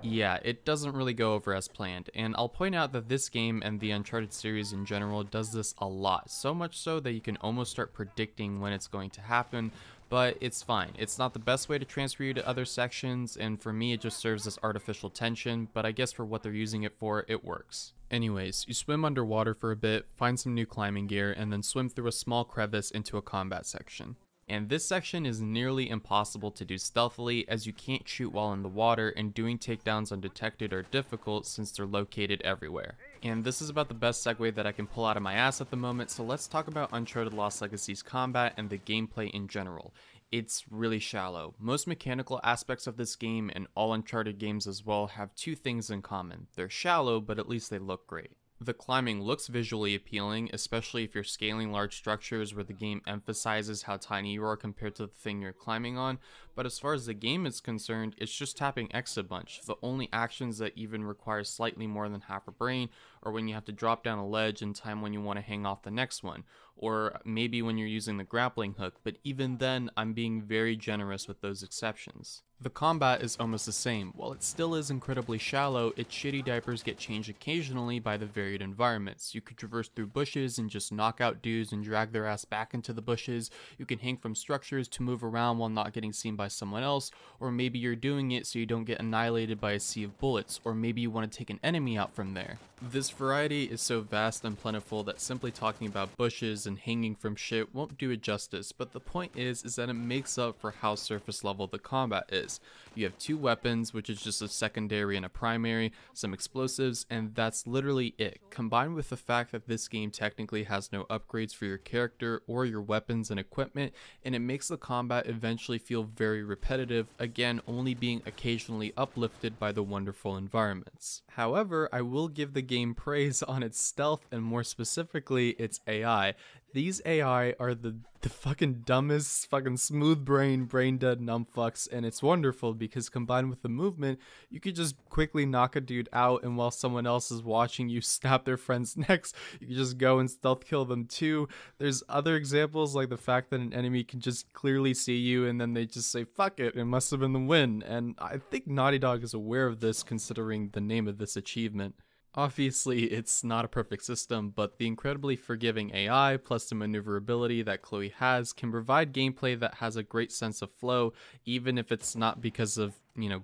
Yeah, it doesn't really go over as planned, and I'll point out that this game and the Uncharted series in general does this a lot, so much so that you can almost start predicting when it's going to happen, but it's fine. It's not the best way to transfer you to other sections, and for me it just serves as artificial tension, but I guess for what they're using it for, it works. Anyways, you swim underwater for a bit, find some new climbing gear, and then swim through a small crevice into a combat section. And this section is nearly impossible to do stealthily, as you can't shoot while in the water, and doing takedowns undetected are difficult since they're located everywhere. And this is about the best segue that I can pull out of my ass at the moment, so let's talk about Uncharted Lost Legacy's combat and the gameplay in general. It's really shallow. Most mechanical aspects of this game, and all Uncharted games as well, have 2 things in common. They're shallow, but at least they look great. The climbing looks visually appealing, especially if you're scaling large structures where the game emphasizes how tiny you are compared to the thing you're climbing on, but as far as the game is concerned, it's just tapping X a bunch. The only actions that even require slightly more than half a brain are when you have to drop down a ledge and time when you want to hang off the next one, or maybe when you're using the grappling hook, but even then, I'm being very generous with those exceptions. The combat is almost the same. While it still is incredibly shallow, its shitty diapers get changed occasionally by the varied environments. You could traverse through bushes and just knock out dudes and drag their ass back into the bushes. You can hang from structures to move around while not getting seen by someone else, or maybe you're doing it so you don't get annihilated by a sea of bullets, or maybe you want to take an enemy out from there. This variety is so vast and plentiful that simply talking about bushes and hanging from shit won't do it justice, but the point is that it makes up for how surface level the combat is. You have 2 weapons, which is just a secondary and a primary, some explosives, and that's literally it, combined with the fact that this game technically has no upgrades for your character or your weapons and equipment, and it makes the combat eventually feel very repetitive, again only being occasionally uplifted by the wonderful environments. However, I will give the game praise on its stealth and more specifically its AI. These AI are the fucking dumbest, fucking smooth brain dead numbfucks, and it's wonderful because combined with the movement, you could just quickly knock a dude out, and while someone else is watching you snap their friend's necks, you can just go and stealth kill them too. There's other examples like the fact that an enemy can just clearly see you and then they just say, fuck it, it must have been the win, and I think Naughty Dog is aware of this considering the name of this achievement. Obviously, it's not a perfect system, but the incredibly forgiving AI plus the maneuverability that Chloe has can provide gameplay that has a great sense of flow, even if it's not because of,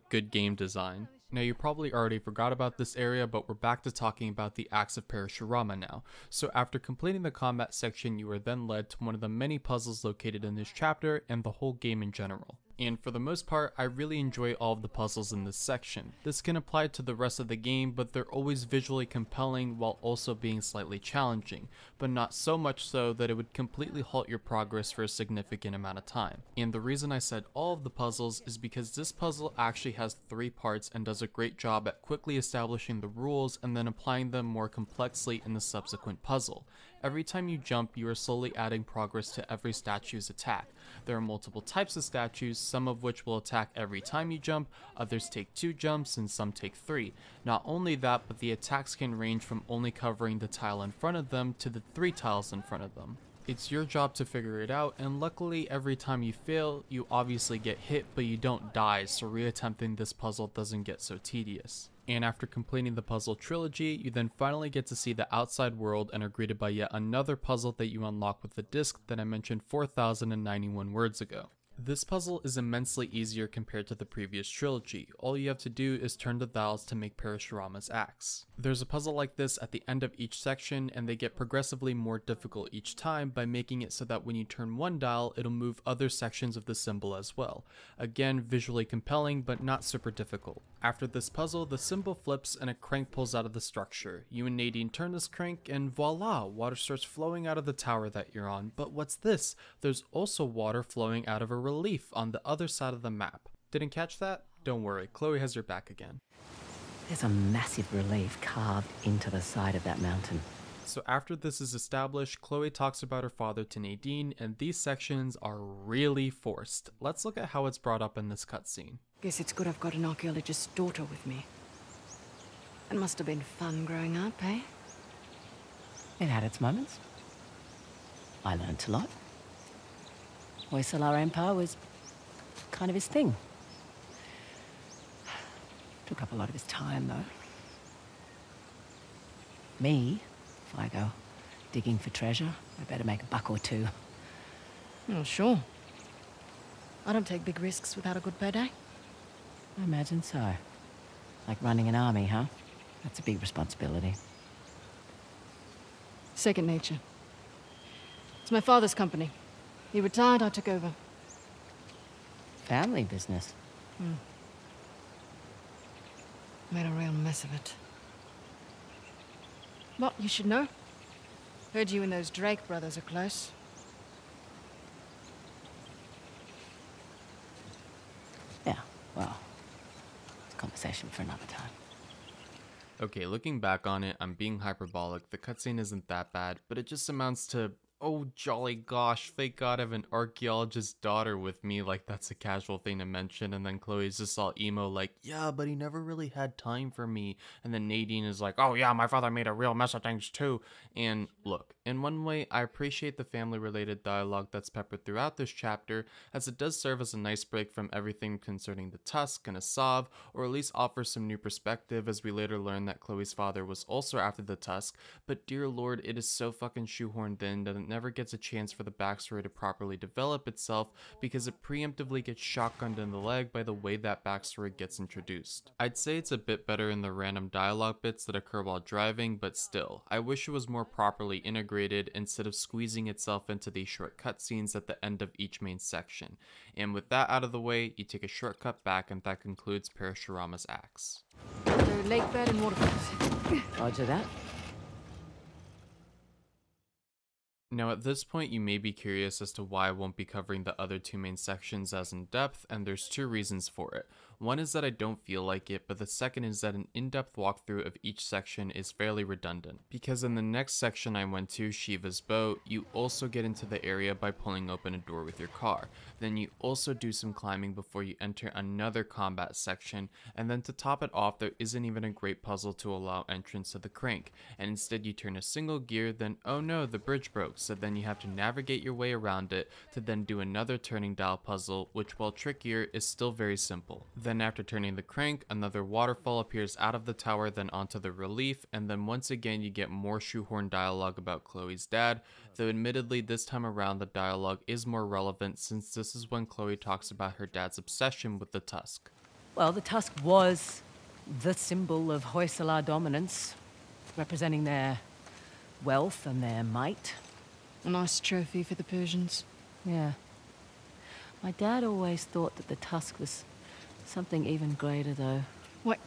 good game design. Now, you probably already forgot about this area, but we're back to talking about the Axe of Parashurama now. So after completing the combat section, you are then led to one of the many puzzles located in this chapter and the whole game in general. And for the most part, I really enjoy all of the puzzles in this section. This can apply to the rest of the game, but they're always visually compelling while also being slightly challenging, but not so much so that it would completely halt your progress for a significant amount of time. And the reason I said all of the puzzles is because this puzzle actually has 3 parts and does a great job at quickly establishing the rules and then applying them more complexly in the subsequent puzzle. Every time you jump, you are slowly adding progress to every statue's attack. There are multiple types of statues, some of which will attack every time you jump, others take 2 jumps, and some take 3. Not only that, but the attacks can range from only covering the tile in front of them to the 3 tiles in front of them. It's your job to figure it out, and luckily every time you fail, you obviously get hit, but you don't die, so reattempting this puzzle doesn't get so tedious. And after completing the puzzle trilogy, you then finally get to see the outside world and are greeted by yet another puzzle that you unlock with the disc that I mentioned 4,091 words ago. This puzzle is immensely easier compared to the previous trilogy. All you have to do is turn the dials to make Parashurama's axe. There's a puzzle like this at the end of each section, and they get progressively more difficult each time by making it so that when you turn one dial, it'll move other sections of the symbol as well. Again, visually compelling, but not super difficult. After this puzzle, the symbol flips and a crank pulls out of the structure. You and Nadine turn this crank and voila, water starts flowing out of the tower that you're on. But what's this? There's also water flowing out of a relief on the other side of the map. Didn't catch that? Don't worry, Chloe has your back again. There's a massive relief carved into the side of that mountain. So after this is established, Chloe talks about her father to Nadine, and these sections are really forced. Let's look at how it's brought up in this cutscene. Guess it's good I've got an archaeologist's daughter with me. It must have been fun growing up, eh? It had its moments. I learnt a lot. GoXLR Empire was kind of his thing. Took up a lot of his time, though. Me, if I go digging for treasure, I better make a buck or two. Oh, sure. I don't take big risks without a good payday. I imagine so. Like running an army, huh? That's a big responsibility. Second nature. It's my father's company. He retired, I took over. Family business. Made a real mess of it. What, you should know? Heard you and those Drake brothers are close. Yeah, well, it's a conversation for another time. Okay, looking back on it, I'm being hyperbolic. The cutscene isn't that bad, but it just amounts to, oh jolly gosh, thank God I have an archaeologist's daughter with me, like that's a casual thing to mention, and then Chloe's just all emo like, yeah, but he never really had time for me, and then Nadine is like, oh yeah, my father made a real mess of things too, and look, in one way, I appreciate the family-related dialogue that's peppered throughout this chapter, as it does serve as a nice break from everything concerning the Tusk and Asav, or at least offer some new perspective as we later learn that Chloe's father was also after the Tusk, but dear lord, it is so fucking shoehorned in that it never gets a chance for the backstory to properly develop itself because it preemptively gets shotgunned in the leg by the way that backstory gets introduced. I'd say it's a bit better in the random dialogue bits that occur while driving, but still, I wish it was more properly integrated instead of squeezing itself into these short cutscenes at the end of each main section. And with that out of the way, you take a shortcut back and that concludes Parashurama's axe. So lake bed and waterfalls. Roger that. Now at this point you may be curious as to why I won't be covering the other two main sections as in depth, and there's two reasons for it. One is that I don't feel like it, but the second is that an in-depth walkthrough of each section is fairly redundant. Because in the next section I went to, Shiva's boat, you also get into the area by pulling open a door with your car. Then you also do some climbing before you enter another combat section, and then to top it off there isn't even a great puzzle to allow entrance to the crank, and instead you turn a single gear, then oh no, the bridge broke, so then you have to navigate your way around it to then do another turning dial puzzle, which while trickier is still very simple. Then after turning the crank, another waterfall appears out of the tower then onto the relief, and then once again you get more shoehorn dialogue about Chloe's dad, though admittedly this time around the dialogue is more relevant since this is when Chloe talks about her dad's obsession with the Tusk. Well, the Tusk was the symbol of GoXLR dominance, representing their wealth and their might. A nice trophy for the Persians. Yeah. My dad always thought that the Tusk was something even greater, though. What?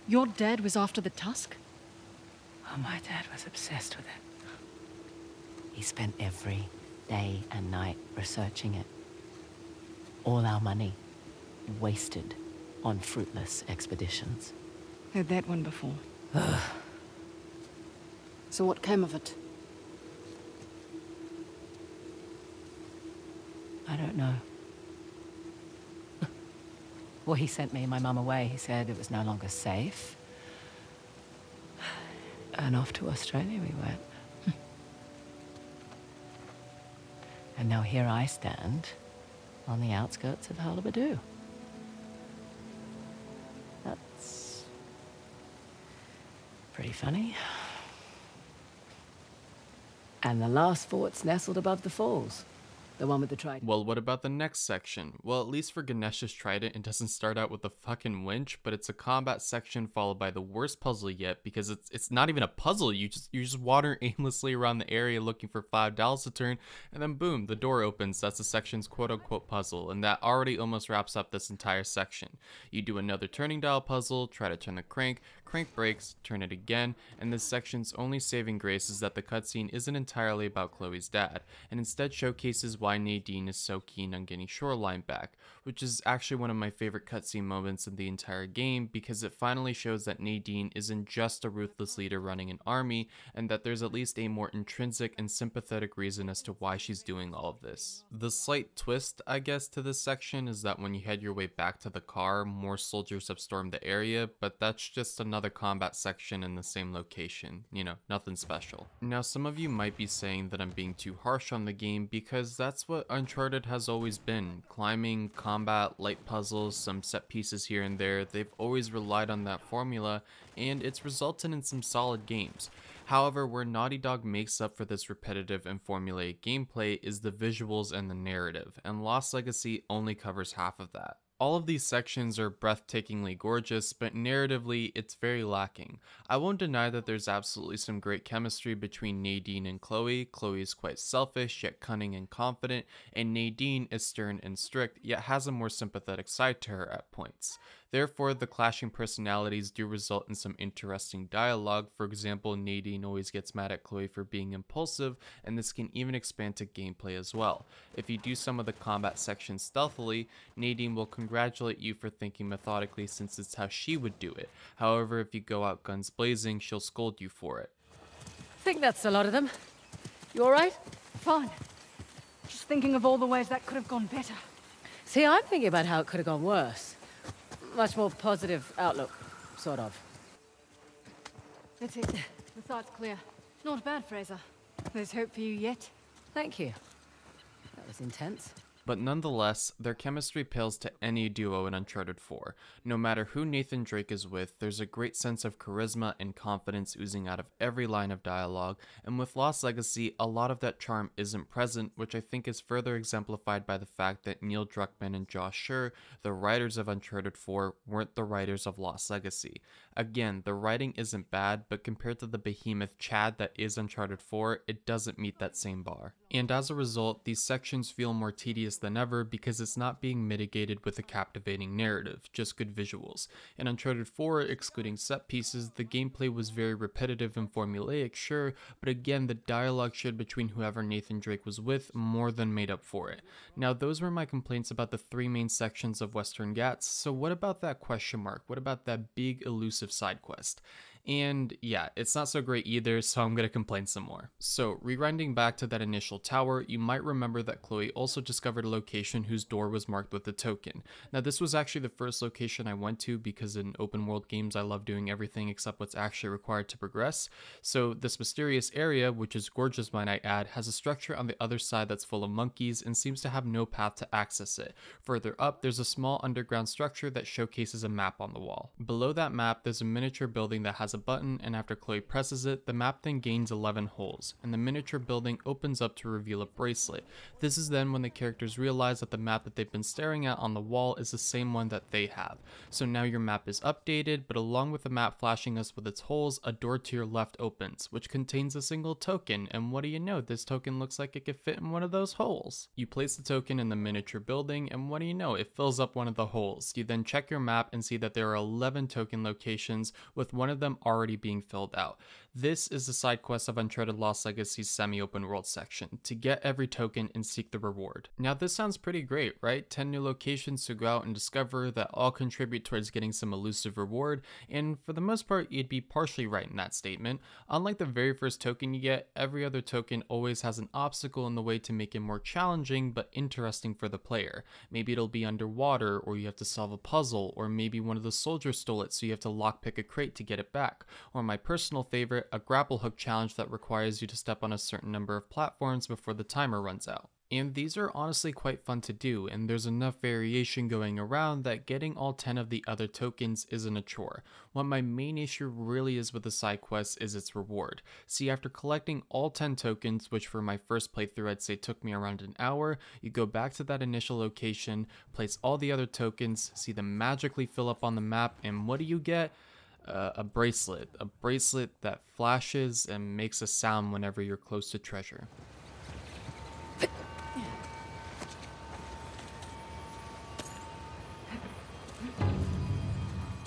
Your dad was after the Tusk? Oh, my dad was obsessed with it. He spent every day and night researching it. All our money wasted on fruitless expeditions. Heard that one before. So what came of it? I don't know. Well, he sent me and my mum away. He said it was no longer safe. And off to Australia we went. And now here I stand on the outskirts of Hullabaloo. That's pretty funny. And the last fort's nestled above the falls. The one with the trident. Well, what about the next section? Well, at least for Ganesh's trident, it doesn't start out with a fucking winch, but it's a combat section followed by the worst puzzle yet, because it's not even a puzzle. You just wander aimlessly around the area looking for $5 to turn, and then boom, the door opens. That's the section's quote-unquote puzzle, and that already almost wraps up this entire section. You do another turning dial puzzle, try to turn the crank breaks, turn it again, and this section's only saving grace is that the cutscene isn't entirely about Chloe's dad, and instead showcases why Nadine is so keen on getting Shoreline back, which is actually one of my favorite cutscene moments in the entire game, because it finally shows that Nadine isn't just a ruthless leader running an army, and that there's at least a more intrinsic and sympathetic reason as to why she's doing all of this. The slight twist, I guess, to this section is that when you head your way back to the car, more soldiers have stormed the area, but that's just another combat section in the same location. You know, nothing special. Now, some of you might be saying that I'm being too harsh on the game, because that's what Uncharted has always been. Climbing, combat, light puzzles, some set pieces here and there. They've always relied on that formula, and it's resulted in some solid games. However, where Naughty Dog makes up for this repetitive and formulaic gameplay is the visuals and the narrative, and Lost Legacy only covers half of that. All of these sections are breathtakingly gorgeous, but narratively, it's very lacking. I won't deny that there's absolutely some great chemistry between Nadine and Chloe. Chloe is quite selfish, yet cunning and confident, and Nadine is stern and strict, yet has a more sympathetic side to her at points. Therefore, the clashing personalities do result in some interesting dialogue. For example, Nadine always gets mad at Chloe for being impulsive, and this can even expand to gameplay as well. If you do some of the combat sections stealthily, Nadine will congratulate you for thinking methodically, since it's how she would do it. However, if you go out guns blazing, she'll scold you for it. Think that's a lot of them. You alright? Fine. Just thinking of all the ways that could have gone better. See, I'm thinking about how it could have gone worse. Much more positive outlook, sort of. That's it. The sight's clear. Not bad, Fraser. There's hope for you yet. Thank you. That was intense. But nonetheless, their chemistry pales to any duo in Uncharted 4. No matter who Nathan Drake is with, there's a great sense of charisma and confidence oozing out of every line of dialogue, and with Lost Legacy, a lot of that charm isn't present, which I think is further exemplified by the fact that Neil Druckmann and Josh Shure, the writers of Uncharted 4, weren't the writers of Lost Legacy. Again, the writing isn't bad, but compared to the behemoth Chad that is Uncharted 4, it doesn't meet that same bar. And as a result, these sections feel more tedious than ever because it's not being mitigated with a captivating narrative, just good visuals. In Uncharted 4, excluding set pieces, the gameplay was very repetitive and formulaic, sure, but again, the dialogue shared between whoever Nathan Drake was with more than made up for it. Now, those were my complaints about the three main sections of Western Ghats, so what about that question mark? What about that big elusive side quest? And yeah, it's not so great either, so I'm gonna complain some more. So, rewinding back to that initial tower, you might remember that Chloe also discovered a location whose door was marked with a token. Now, this was actually the first location I went to because in open world games I love doing everything except what's actually required to progress. So, this mysterious area, which is gorgeous might I add, has a structure on the other side that's full of monkeys and seems to have no path to access it. Further up, there's a small underground structure that showcases a map on the wall. Below that map, there's a miniature building that has a button, and after Chloe presses it, the map then gains 11 holes, and the miniature building opens up to reveal a bracelet. This is then when the characters realize that the map that they've been staring at on the wall is the same one that they have. So now your map is updated, but along with the map flashing us with its holes, a door to your left opens, which contains a single token, and what do you know, this token looks like it could fit in one of those holes. You place the token in the miniature building, and what do you know, it fills up one of the holes. You then check your map and see that there are 11 token locations, with one of them already being filled out. This is the side quest of Uncharted Lost Legacy's semi-open world section, to get every token and seek the reward. Now this sounds pretty great, right? 10 new locations to go out and discover that all contribute towards getting some elusive reward, and for the most part you'd be partially right in that statement. Unlike the very first token you get, every other token always has an obstacle in the way to make it more challenging but interesting for the player. Maybe it'll be underwater, or you have to solve a puzzle, or maybe one of the soldiers stole it so you have to lockpick a crate to get it back, or my personal favorite, a grapple hook challenge that requires you to step on a certain number of platforms before the timer runs out. And these are honestly quite fun to do, and there's enough variation going around that getting all 10 of the other tokens isn't a chore. What my main issue really is with the side quests is its reward. See, after collecting all 10 tokens, which for my first playthrough I'd say took me around an hour, you go back to that initial location, place all the other tokens, see them magically fill up on the map, and what do you get? A bracelet that flashes and makes a sound whenever you're close to treasure.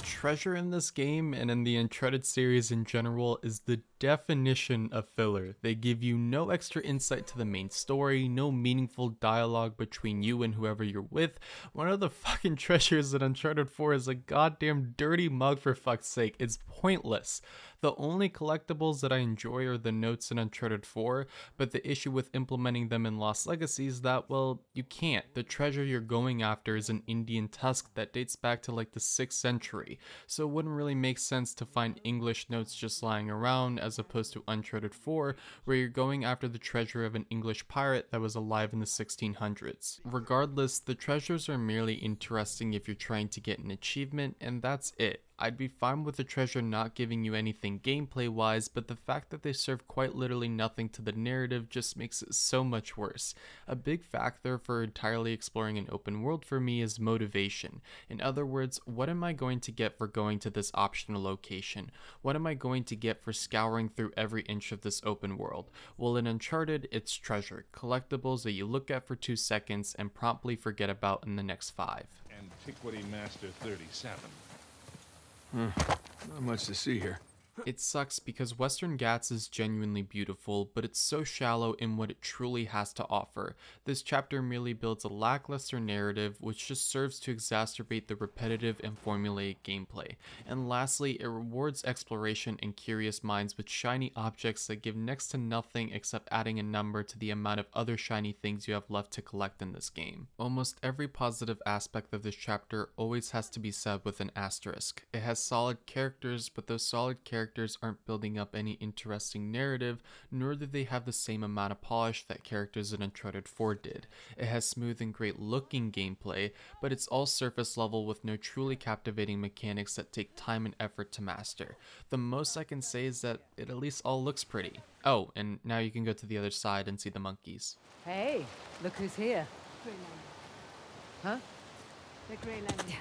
Treasure in this game and in the Uncharted series in general is the definition of filler. They give you no extra insight to the main story, no meaningful dialogue between you and whoever you're with. One of the fucking treasures in Uncharted 4 is a goddamn dirty mug, for fuck's sake. It's pointless. The only collectibles that I enjoy are the notes in Uncharted 4, but the issue with implementing them in Lost Legacy is that, well, you can't. The treasure you're going after is an Indian tusk that dates back to like the 6th century, so it wouldn't really make sense to find English notes just lying around as opposed to Uncharted 4, where you're going after the treasure of an English pirate that was alive in the 1600s. Regardless, the treasures are merely interesting if you're trying to get an achievement, and that's it. I'd be fine with the treasure not giving you anything gameplay wise, but the fact that they serve quite literally nothing to the narrative just makes it so much worse. A big factor for entirely exploring an open world for me is motivation. In other words, what am I going to get for going to this optional location? What am I going to get for scouring through every inch of this open world? Well, in Uncharted, it's treasure, collectibles that you look at for 2 seconds and promptly forget about in the next 5. Antiquity Master 37. Not much to see here. It sucks because Western Ghats is genuinely beautiful, but it's so shallow in what it truly has to offer. This chapter merely builds a lackluster narrative which just serves to exacerbate the repetitive and formulaic gameplay. And lastly, it rewards exploration and curious minds with shiny objects that give next to nothing except adding a number to the amount of other shiny things you have left to collect in this game. Almost every positive aspect of this chapter always has to be said with an asterisk. It has solid characters, but those solid characters aren't building up any interesting narrative, nor do they have the same amount of polish that characters in Uncharted 4 did. It has smooth and great looking gameplay, but it's all surface level with no truly captivating mechanics that take time and effort to master. The most I can say is that it at least all looks pretty. Oh, and now you can go to the other side and see the monkeys. Hey, look who's here. Huh? The Grey Lantern.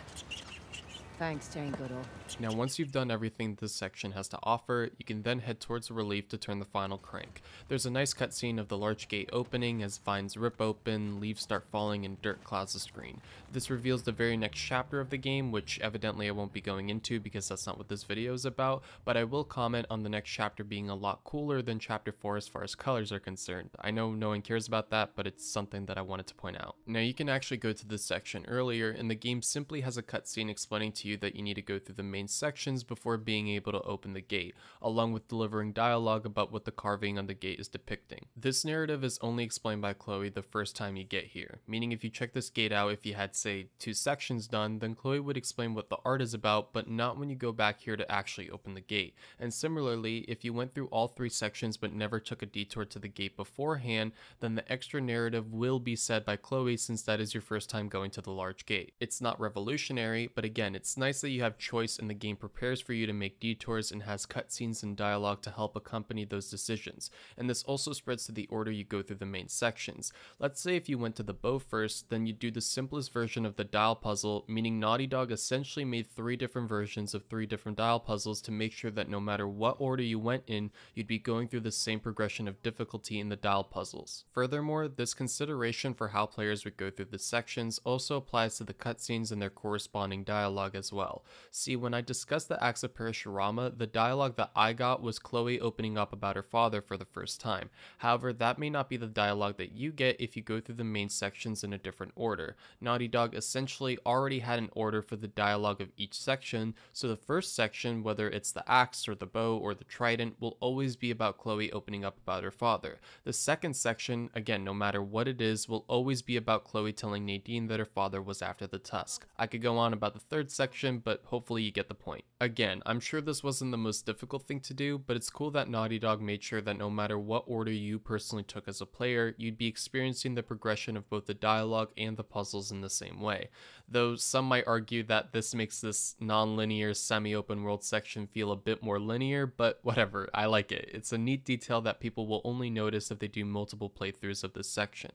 Thanks, Jane Goodall. Now once you've done everything this section has to offer, you can then head towards the relief to turn the final crank. There's a nice cutscene of the large gate opening as vines rip open, leaves start falling, and dirt clouds the screen. This reveals the very next chapter of the game, which evidently I won't be going into because that's not what this video is about, but I will comment on the next chapter being a lot cooler than chapter 4 as far as colors are concerned. I know no one cares about that, but it's something that I wanted to point out. Now you can actually go to this section earlier, and the game simply has a cutscene explaining to you that you need to go through the main sections before being able to open the gate, along with delivering dialogue about what the carving on the gate is depicting. This narrative is only explained by Chloe the first time you get here, meaning if you check this gate out, if you had say 2 sections done, then Chloe would explain what the art is about, but not when you go back here to actually open the gate. And similarly, if you went through all 3 sections but never took a detour to the gate beforehand, then the extra narrative will be said by Chloe since that is your first time going to the large gate. It's not revolutionary, but again, it's nice that you have choice and the game prepares for you to make detours and has cutscenes and dialogue to help accompany those decisions. And this also spreads to the order you go through the main sections. Let's say if you went to the bow first, then you do the simplest version of the dial puzzle, meaning Naughty Dog essentially made 3 different versions of 3 different dial puzzles to make sure that no matter what order you went in, you'd be going through the same progression of difficulty in the dial puzzles. Furthermore, this consideration for how players would go through the sections also applies to the cutscenes and their corresponding dialogue as well. See, when I discussed the acts of Parashurama, the dialogue that I got was Chloe opening up about her father for the first time. However, that may not be the dialogue that you get if you go through the main sections in a different order. Naughty Dog essentially already had an order for the dialogue of each section, so the first section, whether it's the axe or the bow or the trident, will always be about Chloe opening up about her father. The second section, again, no matter what it is, will always be about Chloe telling Nadine that her father was after the tusk. I could go on about the third section section, but hopefully you get the point. Again, I'm sure this wasn't the most difficult thing to do, but it's cool that Naughty Dog made sure that no matter what order you personally took as a player, you'd be experiencing the progression of both the dialogue and the puzzles in the same way. Though some might argue that this makes this non-linear semi-open world section feel a bit more linear, but whatever, I like it. It's a neat detail that people will only notice if they do multiple playthroughs of this section.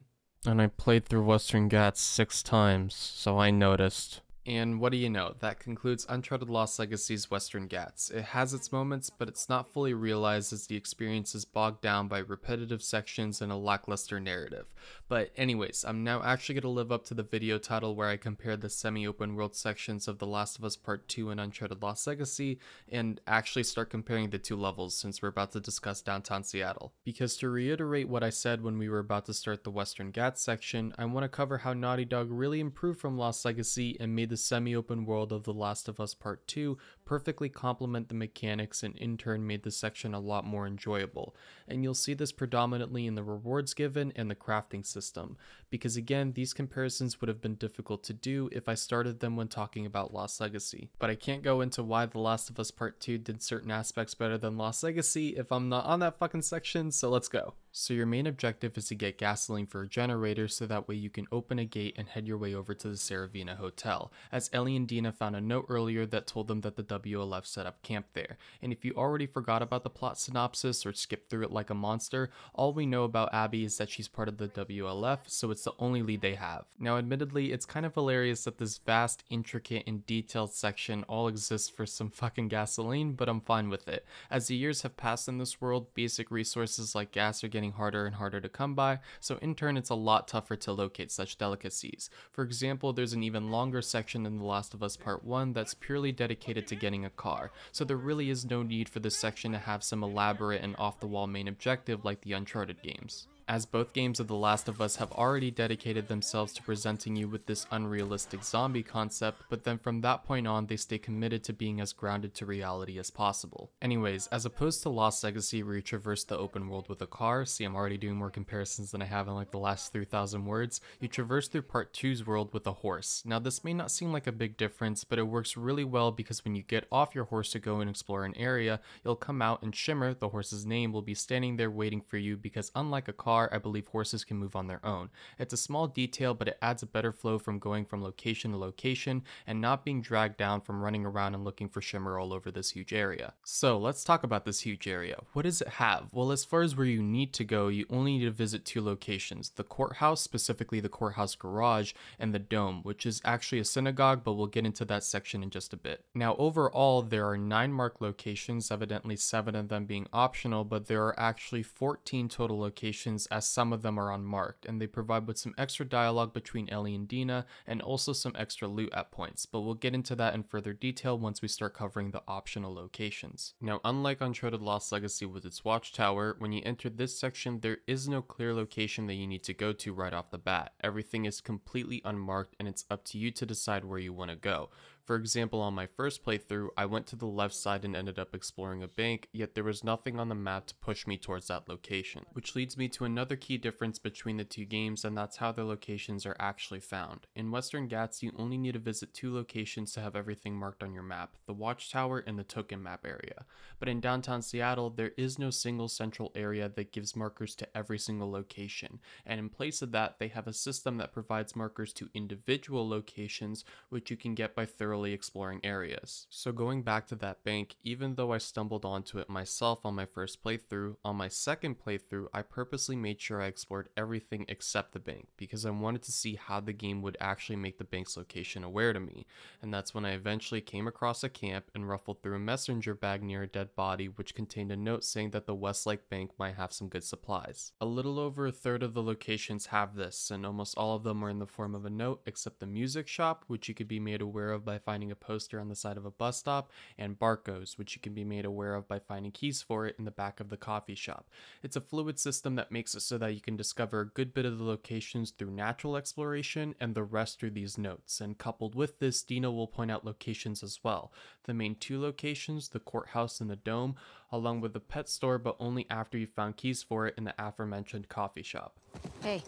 And I played through Western Ghats 6 times, so I noticed. And what do you know, that concludes Uncharted Lost Legacy's Western Ghats. It has its moments, but it's not fully realized as the experience is bogged down by repetitive sections and a lackluster narrative. But anyways, I'm now actually going to live up to the video title where I compare the semi-open world sections of The Last of Us Part 2 and Uncharted Lost Legacy, and actually start comparing the two levels since we're about to discuss downtown Seattle. Because to reiterate what I said when we were about to start the Western Ghats section, I want to cover how Naughty Dog really improved from Lost Legacy and made the semi-open world of The Last of Us Part 2 perfectly complement the mechanics and in turn made the section a lot more enjoyable. And you'll see this predominantly in the rewards given and the crafting system, because again, these comparisons would have been difficult to do if I started them when talking about Lost Legacy. But I can't go into why The Last of Us Part 2 did certain aspects better than Lost Legacy if I'm not on that fucking section, so let's go. So your main objective is to get gasoline for a generator so that way you can open a gate and head your way over to the Saravina Hotel, as Ellie and Dina found a note earlier that told them that the WLF set up camp there. And if you already forgot about the plot synopsis or skipped through it like a monster, all we know about Abby is that she's part of the WLF, so it's the only lead they have. Now admittedly, it's kind of hilarious that this vast, intricate, and detailed section all exists for some fucking gasoline, but I'm fine with it. As the years have passed in this world, basic resources like gas are getting harder and harder to come by, so in turn it's a lot tougher to locate such delicacies. For example, there's an even longer section in The Last of Us Part 1 that's purely dedicated to getting a car, so there really is no need for this section to have some elaborate and off-the-wall main objective like the Uncharted games, as both games of The Last of Us have already dedicated themselves to presenting you with this unrealistic zombie concept, but then from that point on they stay committed to being as grounded to reality as possible. Anyways, as opposed to Lost Legacy where you traverse the open world with a car, see I'm already doing more comparisons than I have in like the last 3,000 words, you traverse through Part 2's world with a horse. Now this may not seem like a big difference, but it works really well because when you get off your horse to go and explore an area, you'll come out and Shimmer, the horse's name, will be standing there waiting for you because unlike a car, I believe horses can move on their own. It's a small detail, but it adds a better flow from going from location to location and not being dragged down from running around and looking for Shimmer all over this huge area. So let's talk about this huge area. What does it have? Well, as far as where you need to go, you only need to visit 2 locations: the courthouse, specifically the courthouse garage, and the dome, which is actually a synagogue, but we'll get into that section in just a bit. Now overall, there are 9 marked locations, evidently 7 of them being optional, but there are actually 14 total locations as some of them are unmarked, and they provide with some extra dialogue between Ellie and Dina, and also some extra loot at points, but we'll get into that in further detail once we start covering the optional locations. Now, unlike Uncharted Lost Legacy with its watchtower, when you enter this section, there is no clear location that you need to go to right off the bat. Everything is completely unmarked, and it's up to you to decide where you want to go. For example, on my first playthrough, I went to the left side and ended up exploring a bank, yet there was nothing on the map to push me towards that location. Which leads me to another key difference between the two games, and that's how the locations are actually found. In Western Ghats, you only need to visit 2 locations to have everything marked on your map: the watchtower and the token map area. But in downtown Seattle, there is no single central area that gives markers to every single location, and in place of that, they have a system that provides markers to individual locations, which you can get by thoroughly exploring areas. So going back to that bank, even though I stumbled onto it myself on my first playthrough, on my second playthrough I purposely made sure I explored everything except the bank, because I wanted to see how the game would actually make the bank's location aware to me, and that's when I eventually came across a camp and ruffled through a messenger bag near a dead body which contained a note saying that the Westlake Bank might have some good supplies. A little over a third of the locations have this, and almost all of them are in the form of a note except the music shop, which you could be made aware of by finding a poster on the side of a bus stop, and barcodes, which you can be made aware of by finding keys for it in the back of the coffee shop. It's a fluid system that makes it so that you can discover a good bit of the locations through natural exploration and the rest through these notes, and coupled with this, Dina will point out locations as well. The main 2 locations, the courthouse and the dome, along with the pet store, but only after you found keys for it in the aforementioned coffee shop. Hey,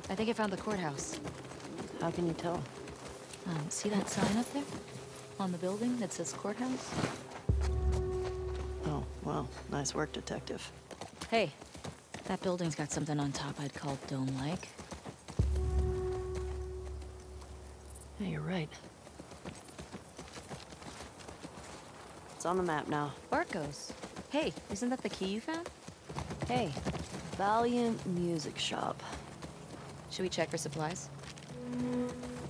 I think I found the courthouse. How can you tell? See that sign up there? On the building that says courthouse? Oh, well, nice work, detective. Hey, that building's got something on top I'd call dome-like. Yeah, you're right. It's on the map now. Barco's. Hey, isn't that the key you found? Hey, Valiant Music Shop. Should we check for supplies?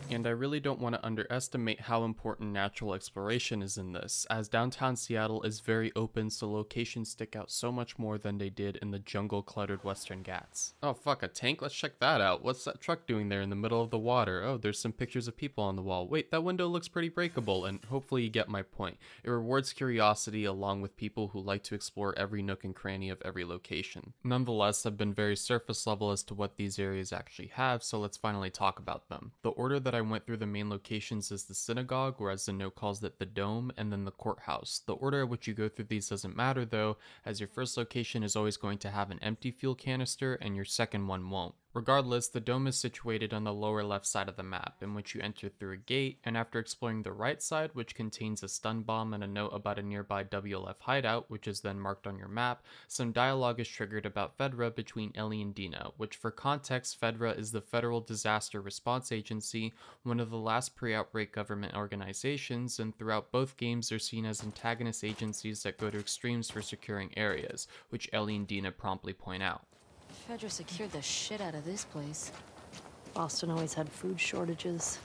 And I really don't want to underestimate how important natural exploration is in this, as downtown Seattle is very open, so locations stick out so much more than they did in the jungle-cluttered western Ghats. Oh fuck, a tank? Let's check that out. What's that truck doing there in the middle of the water? Oh, there's some pictures of people on the wall. Wait, that window looks pretty breakable, and hopefully you get my point. It rewards curiosity along with people who like to explore every nook and cranny of every location. Nonetheless, I've been very surface level as to what these areas actually have, so let's finally talk about them. The order that I went through the main locations is the synagogue, or as the note calls it, the dome, and then the courthouse. The order at which you go through these doesn't matter though, as your first location is always going to have an empty fuel canister and your second one won't. Regardless, the dome is situated on the lower left side of the map, in which you enter through a gate, and after exploring the right side, which contains a stun bomb and a note about a nearby WLF hideout, which is then marked on your map, some dialogue is triggered about FEDRA between Ellie and Dina, which for context, FEDRA is the Federal Disaster Response Agency, one of the last pre-outbreak government organizations, and throughout both games are seen as antagonist agencies that go to extremes for securing areas, which Ellie and Dina promptly point out. Fedra secured the shit out of this place. Boston always had food shortages.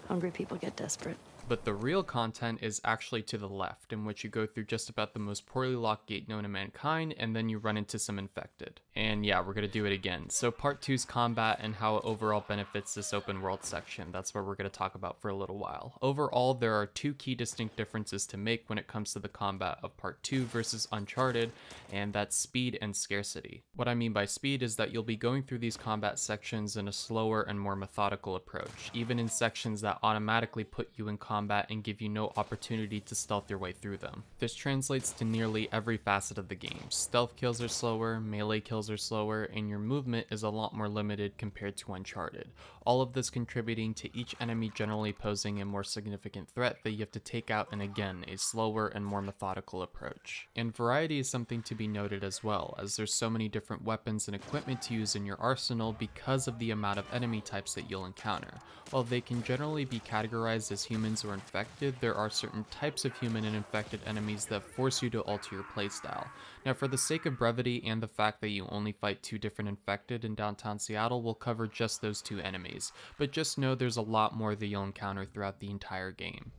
Hungry people get desperate. But the real content is actually to the left, in which you go through just about the most poorly locked gate known to mankind, and then you run into some infected. And yeah, we're gonna do it again. So part 2's combat and how it overall benefits this open world section. That's what we're gonna talk about for a little while. Overall, there are two key distinct differences to make when it comes to the combat of part 2 versus Uncharted, and that's speed and scarcity. What I mean by speed is that you'll be going through these combat sections in a slower and more methodical approach, even in sections that automatically put you in combat and give you no opportunity to stealth your way through them. This translates to nearly every facet of the game. Stealth kills are slower, melee kills are slower, and your movement is a lot more limited compared to Uncharted. All of this contributing to each enemy generally posing a more significant threat that you have to take out in, again, a slower and more methodical approach. And variety is something to be noted as well, as there's so many different weapons and equipment to use in your arsenal because of the amount of enemy types that you'll encounter. While they can generally be categorized as humans or infected, there are certain types of human and infected enemies that force you to alter your playstyle. Now, for the sake of brevity and the fact that you only fight 2 different infected in downtown Seattle, we'll cover just those 2 enemies, but just know there's a lot more that you'll encounter throughout the entire game.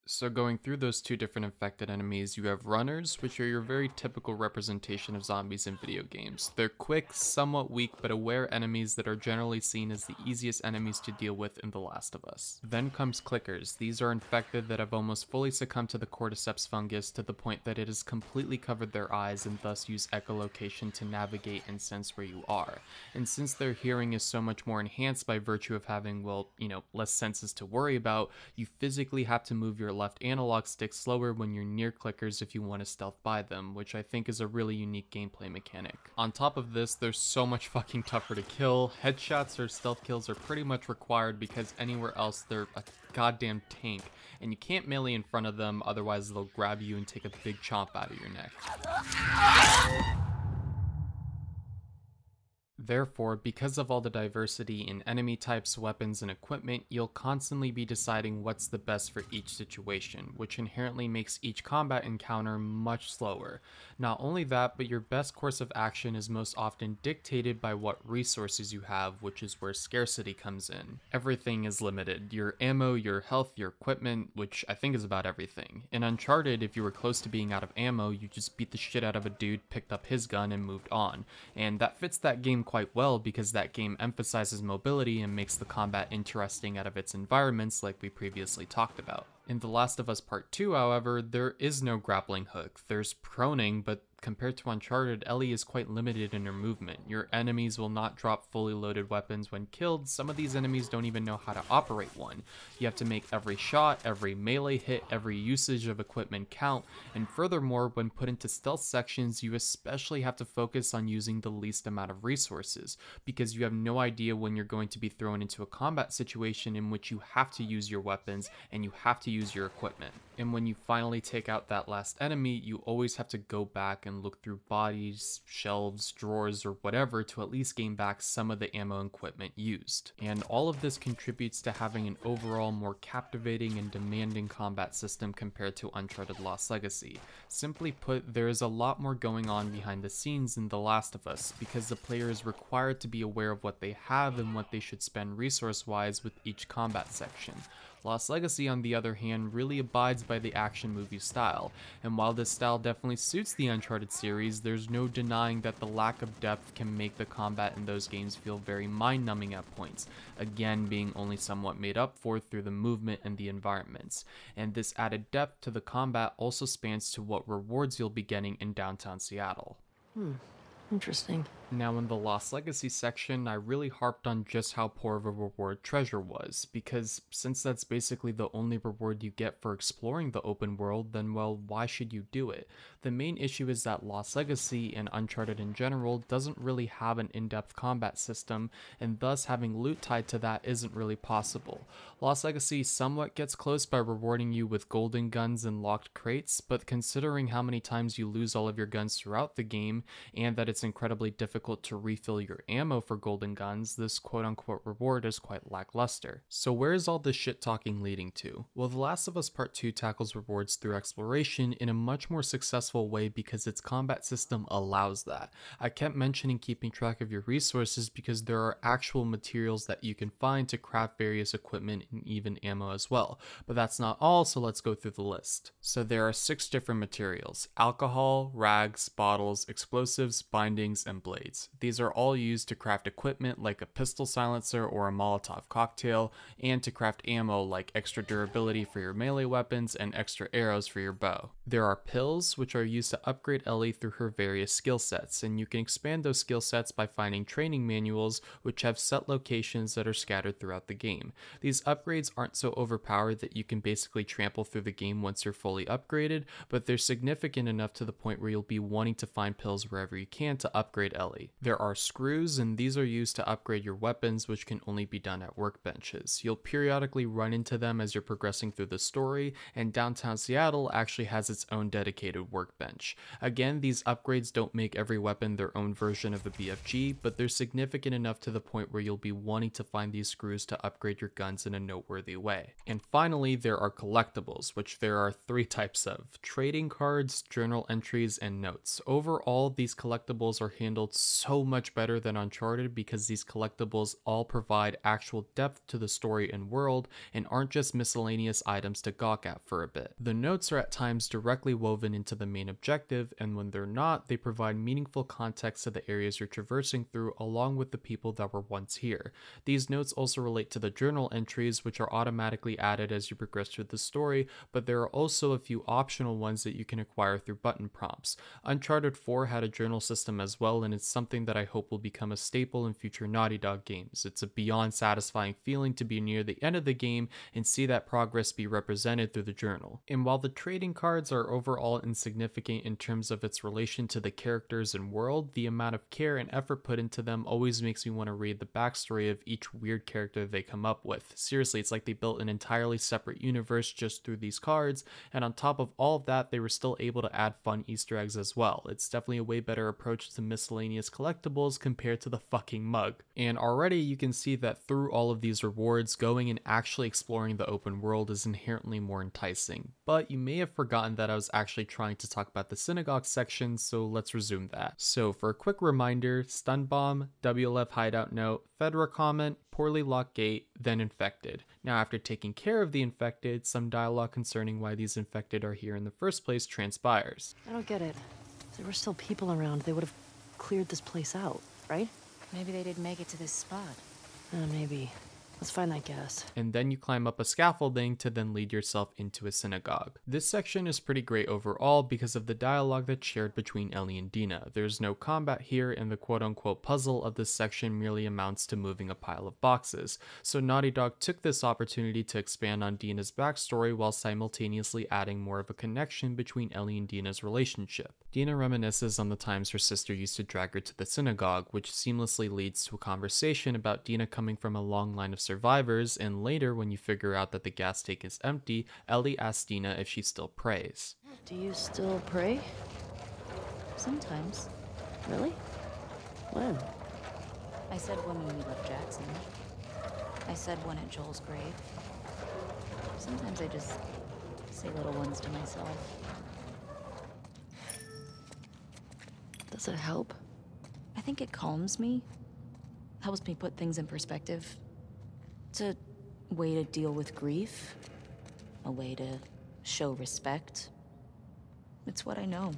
So going through those 2 different infected enemies, you have runners, which are your very typical representation of zombies in video games. They're quick, somewhat weak, but aware enemies that are generally seen as the easiest enemies to deal with in The Last of Us. Then comes clickers. These are infected that have almost fully succumbed to the cordyceps fungus to the point that it has completely covered their eyes and thus use echolocation to navigate and sense where you are. And since their hearing is so much more enhanced by virtue of having, well, less senses to worry about, you physically have to move your left analog stick slower when you're near clickers if you want to stealth by them, which I think is a really unique gameplay mechanic. On top of this, they're so much fucking tougher to kill. Headshots or stealth kills are pretty much required because anywhere else they're a goddamn tank, and you can't melee in front of them, otherwise they'll grab you and take a big chomp out of your neck. Therefore, because of all the diversity in enemy types, weapons, and equipment, you'll constantly be deciding what's the best for each situation, which inherently makes each combat encounter much slower. Not only that, but your best course of action is most often dictated by what resources you have, which is where scarcity comes in. Everything is limited. Your ammo, your health, your equipment, which I think is about everything. In Uncharted, if you were close to being out of ammo, you just beat the shit out of a dude, picked up his gun, and moved on. And that fits that game quite well because that game emphasizes mobility and makes the combat interesting out of its environments like we previously talked about. In The Last of Us Part 2, however, there is no grappling hook. There's proning, but compared to Uncharted, Ellie is quite limited in her movement. Your enemies will not drop fully loaded weapons when killed. Some of these enemies don't even know how to operate one. You have to make every shot, every melee hit, every usage of equipment count, and furthermore, when put into stealth sections, you especially have to focus on using the least amount of resources, because you have no idea when you're going to be thrown into a combat situation in which you have to use your weapons and you have to use your equipment. And when you finally take out that last enemy, you always have to go back and look through bodies, shelves, drawers, or whatever to at least gain back some of the ammo and equipment used. And all of this contributes to having an overall more captivating and demanding combat system compared to Uncharted Lost Legacy. Simply put, there is a lot more going on behind the scenes in The Last of Us, because the player is required to be aware of what they have and what they should spend resource-wise with each combat section. Lost Legacy, on the other hand, really abides by the action movie style, and while this style definitely suits the Uncharted series, there's no denying that the lack of depth can make the combat in those games feel very mind-numbing at points, again being only somewhat made up for through the movement and the environments. And this added depth to the combat also spans to what rewards you'll be getting in downtown Seattle. Interesting. Now in the Lost Legacy section, I really harped on just how poor of a reward Treasure was, because since that's basically the only reward you get for exploring the open world, then well, why should you do it? The main issue is that Lost Legacy, and Uncharted in general, doesn't really have an in-depth combat system, and thus having loot tied to that isn't really possible. Lost Legacy somewhat gets close by rewarding you with golden guns and locked crates, but considering how many times you lose all of your guns throughout the game, and that it's incredibly difficult to refill your ammo for golden guns, this quote-unquote reward is quite lackluster. So where is all this shit-talking leading to? Well, The Last of Us Part 2 tackles rewards through exploration in a much more successful way because its combat system allows that. I kept mentioning keeping track of your resources because there are actual materials that you can find to craft various equipment and even ammo as well. But that's not all, so let's go through the list. So there are 6 different materials: alcohol, rags, bottles, explosives, bindings, and blades. These are all used to craft equipment like a pistol silencer or a Molotov cocktail, and to craft ammo like extra durability for your melee weapons and extra arrows for your bow. There are pills, which are used to upgrade Ellie through her various skill sets, and you can expand those skill sets by finding training manuals which have set locations that are scattered throughout the game. These upgrades aren't so overpowered that you can basically trample through the game once you're fully upgraded, but they're significant enough to the point where you'll be wanting to find pills wherever you can to upgrade Ellie. There are screws, and these are used to upgrade your weapons, which can only be done at workbenches. You'll periodically run into them as you're progressing through the story, and downtown Seattle actually has its own dedicated workbench. Again, these upgrades don't make every weapon their own version of the BFG, but they're significant enough to the point where you'll be wanting to find these screws to upgrade your guns in a noteworthy way. And finally, there are collectibles, which there are 3 types of: trading cards, journal entries, and notes. Overall, these collectibles are handled so much better than Uncharted because these collectibles all provide actual depth to the story and world and aren't just miscellaneous items to gawk at for a bit. The notes are at times directly woven into the main objective, and when they're not, they provide meaningful context to the areas you're traversing through along with the people that were once here. These notes also relate to the journal entries, which are automatically added as you progress through the story, but there are also a few optional ones that you can acquire through button prompts. Uncharted 4 had a journal system as well, and it's something that I hope will become a staple in future Naughty Dog games. It's a beyond satisfying feeling to be near the end of the game and see that progress be represented through the journal. And while the trading cards are overall insignificant in terms of its relation to the characters and world, the amount of care and effort put into them always makes me want to read the backstory of each weird character they come up with. Seriously, it's like they built an entirely separate universe just through these cards, and on top of all of that, they were still able to add fun Easter eggs as well. It's definitely a way better approach to miscellaneous collectibles compared to the fucking mug. And already you can see that through all of these rewards, going and actually exploring the open world is inherently more enticing. But you may have forgotten that I was actually trying to talk about the synagogue section, so let's resume that. So for a quick reminder: stun bomb, WLF hideout note, Fedra comment, poorly locked gate, then infected. Now after taking care of the infected, some dialogue concerning why these infected are here in the first place transpires. I don't get it. If there were still people around, they would have cleared this place out, right? Maybe they didn't make it to this spot. Maybe. Let's find that gas. And then you climb up a scaffolding to then lead yourself into a synagogue. This section is pretty great overall because of the dialogue that's shared between Ellie and Dina. There's no combat here, and the quote-unquote puzzle of this section merely amounts to moving a pile of boxes. So Naughty Dog took this opportunity to expand on Dina's backstory while simultaneously adding more of a connection between Ellie and Dina's relationship. Dina reminisces on the times her sister used to drag her to the synagogue, which seamlessly leads to a conversation about Dina coming from a long line of survivors, and later when you figure out that the gas tank is empty, Ellie asks Dina if she still prays. Do you still pray? Sometimes. Really? When? I said when we left Jackson. I said one at Joel's grave. Sometimes I just say little ones to myself. Does it help? I think it calms me. Helps me put things in perspective. It's a way to deal with grief. A way to show respect. It's what I know.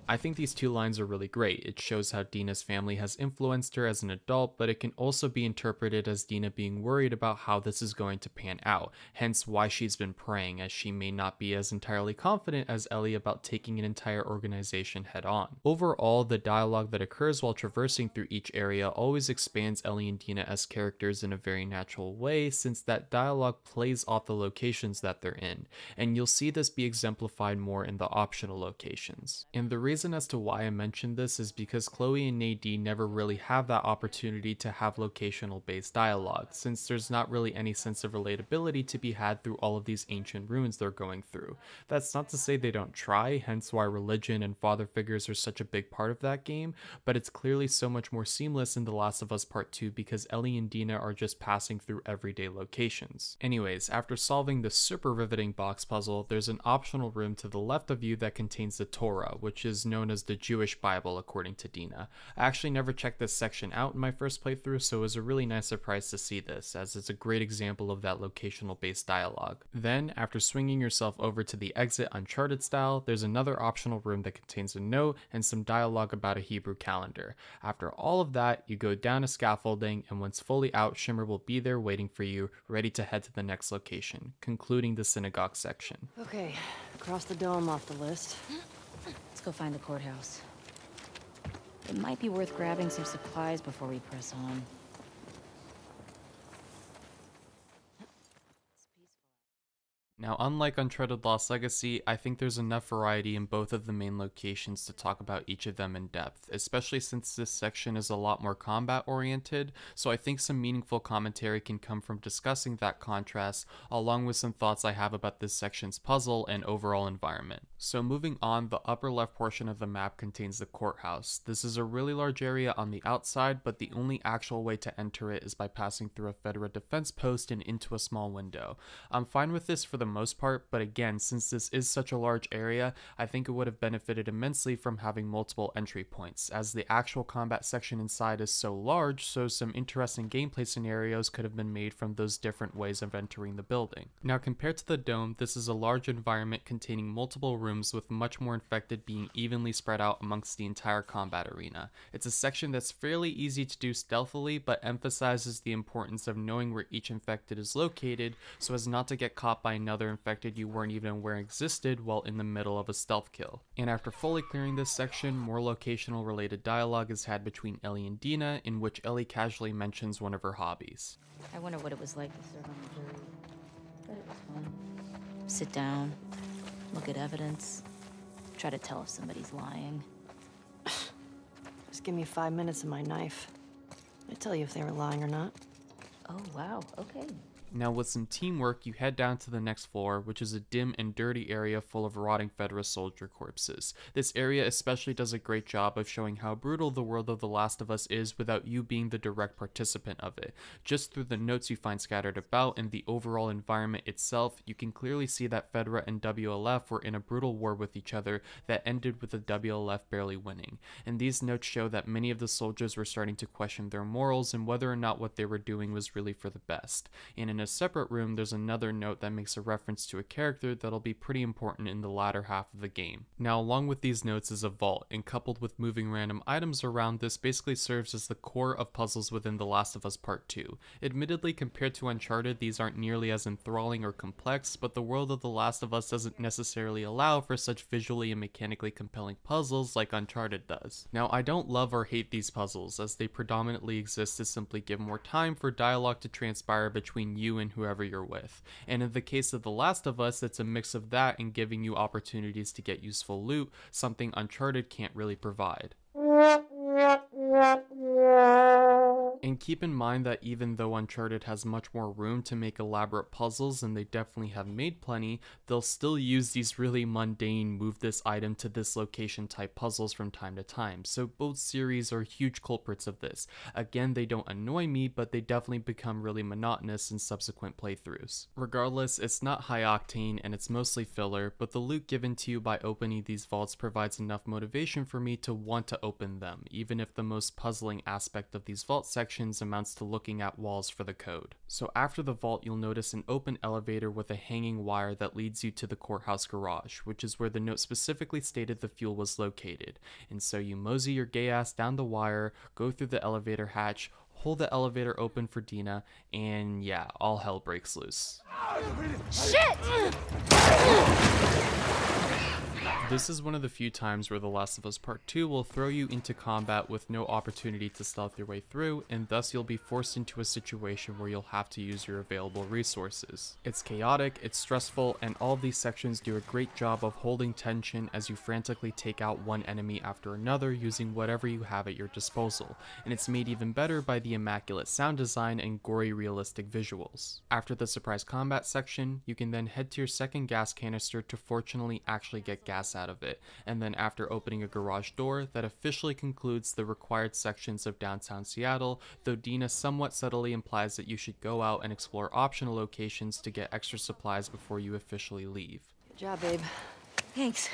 I think these two lines are really great. It shows how Dina's family has influenced her as an adult, but it can also be interpreted as Dina being worried about how this is going to pan out, hence why she's been praying, as she may not be as entirely confident as Ellie about taking an entire organization head on. Overall, the dialogue that occurs while traversing through each area always expands Ellie and Dina as characters in a very natural way, since that dialogue plays off the locations that they're in, and you'll see this be exemplified more in the optional locations. And the reason as to why I mentioned this is because Chloe and Nadine never really have that opportunity to have locational based dialogue, since there's not really any sense of relatability to be had through all of these ancient ruins they're going through. That's not to say they don't try, hence why religion and father figures are such a big part of that game, but it's clearly so much more seamless in The Last of Us Part 2 because Ellie and Dina are just passing through everyday locations. Anyways, after solving the super riveting box puzzle, there's an optional room to the left of you that contains the Torah, which is known as the Jewish Bible according to Dina. I actually never checked this section out in my first playthrough, so it was a really nice surprise to see this, as it's a great example of that locational based dialogue. Then, after swinging yourself over to the exit Uncharted style, there's another optional room that contains a note and some dialogue about a Hebrew calendar. After all of that, you go down a scaffolding, and once fully out, Shimmer will be there waiting for you, ready to head to the next location, concluding the synagogue section. Okay, cross the dome off the list. Let's go find the courthouse. It might be worth grabbing some supplies before we press on. Now, unlike Uncharted Lost Legacy, I think there's enough variety in both of the main locations to talk about each of them in depth, especially since this section is a lot more combat oriented, so I think some meaningful commentary can come from discussing that contrast, along with some thoughts I have about this section's puzzle and overall environment. So moving on, the upper left portion of the map contains the courthouse. This is a really large area on the outside, but the only actual way to enter it is by passing through a Federal defense post and into a small window. I'm fine with this for the most part, but again, since this is such a large area, I think it would have benefited immensely from having multiple entry points, as the actual combat section inside is so large, so some interesting gameplay scenarios could have been made from those different ways of entering the building. Now, compared to the dome, this is a large environment containing multiple rooms with much more infected being evenly spread out amongst the entire combat arena. It's a section that's fairly easy to do stealthily, but emphasizes the importance of knowing where each infected is located so as not to get caught by another infected you weren't even aware existed while in the middle of a stealth kill. And after fully clearing this section, more locational related dialogue is had between Ellie and Dina, in which Ellie casually mentions one of her hobbies. I wonder what it was like to serve on the jury. But it was fun. Sit down, look at evidence, try to tell if somebody's lying. Just give me 5 minutes and my knife. I'd tell you if they were lying or not. Oh, wow, okay. Now, with some teamwork, you head down to the next floor, which is a dim and dirty area full of rotting Federal soldier corpses. This area especially does a great job of showing how brutal the world of The Last of Us is without you being the direct participant of it. Just through the notes you find scattered about and the overall environment itself, you can clearly see that Fedra and WLF were in a brutal war with each other that ended with the WLF barely winning. And these notes show that many of the soldiers were starting to question their morals and whether or not what they were doing was really for the best. In in a separate room, there's another note that makes a reference to a character that'll be pretty important in the latter half of the game. Now, along with these notes is a vault, and coupled with moving random items around, this basically serves as the core of puzzles within The Last of Us Part 2. Admittedly, compared to Uncharted, these aren't nearly as enthralling or complex, but the world of The Last of Us doesn't necessarily allow for such visually and mechanically compelling puzzles like Uncharted does. Now, I don't love or hate these puzzles, as they predominantly exist to simply give more time for dialogue to transpire between you and whoever you're with. And in the case of The Last of Us, it's a mix of that and giving you opportunities to get useful loot, something Uncharted can't really provide. And keep in mind that even though Uncharted has much more room to make elaborate puzzles, and they definitely have made plenty, they'll still use these really mundane move this item to this location type puzzles from time to time, so both series are huge culprits of this. Again, they don't annoy me, but they definitely become really monotonous in subsequent playthroughs. Regardless, it's not high octane and it's mostly filler, but the loot given to you by opening these vaults provides enough motivation for me to want to open them, even if the most puzzling aspect of these vault sections amounts to looking at walls for the code. So after the vault, you'll notice an open elevator with a hanging wire that leads you to the courthouse garage, which is where the note specifically stated the fuel was located. And so you mosey your gay ass down the wire, go through the elevator hatch, hold the elevator open for Dina, and yeah, all hell breaks loose. Shit! This is one of the few times where The Last of Us Part 2 will throw you into combat with no opportunity to stealth your way through, and thus you'll be forced into a situation where you'll have to use your available resources. It's chaotic, it's stressful, and all of these sections do a great job of holding tension as you frantically take out one enemy after another using whatever you have at your disposal, and it's made even better by the immaculate sound design and gory realistic visuals. After the surprise combat section, you can then head to your second gas canister to fortunately actually get gas out of it, and then after opening a garage door, that officially concludes the required sections of downtown Seattle, though Dina somewhat subtly implies that you should go out and explore optional locations to get extra supplies before you officially leave. Good job, babe. Thanks.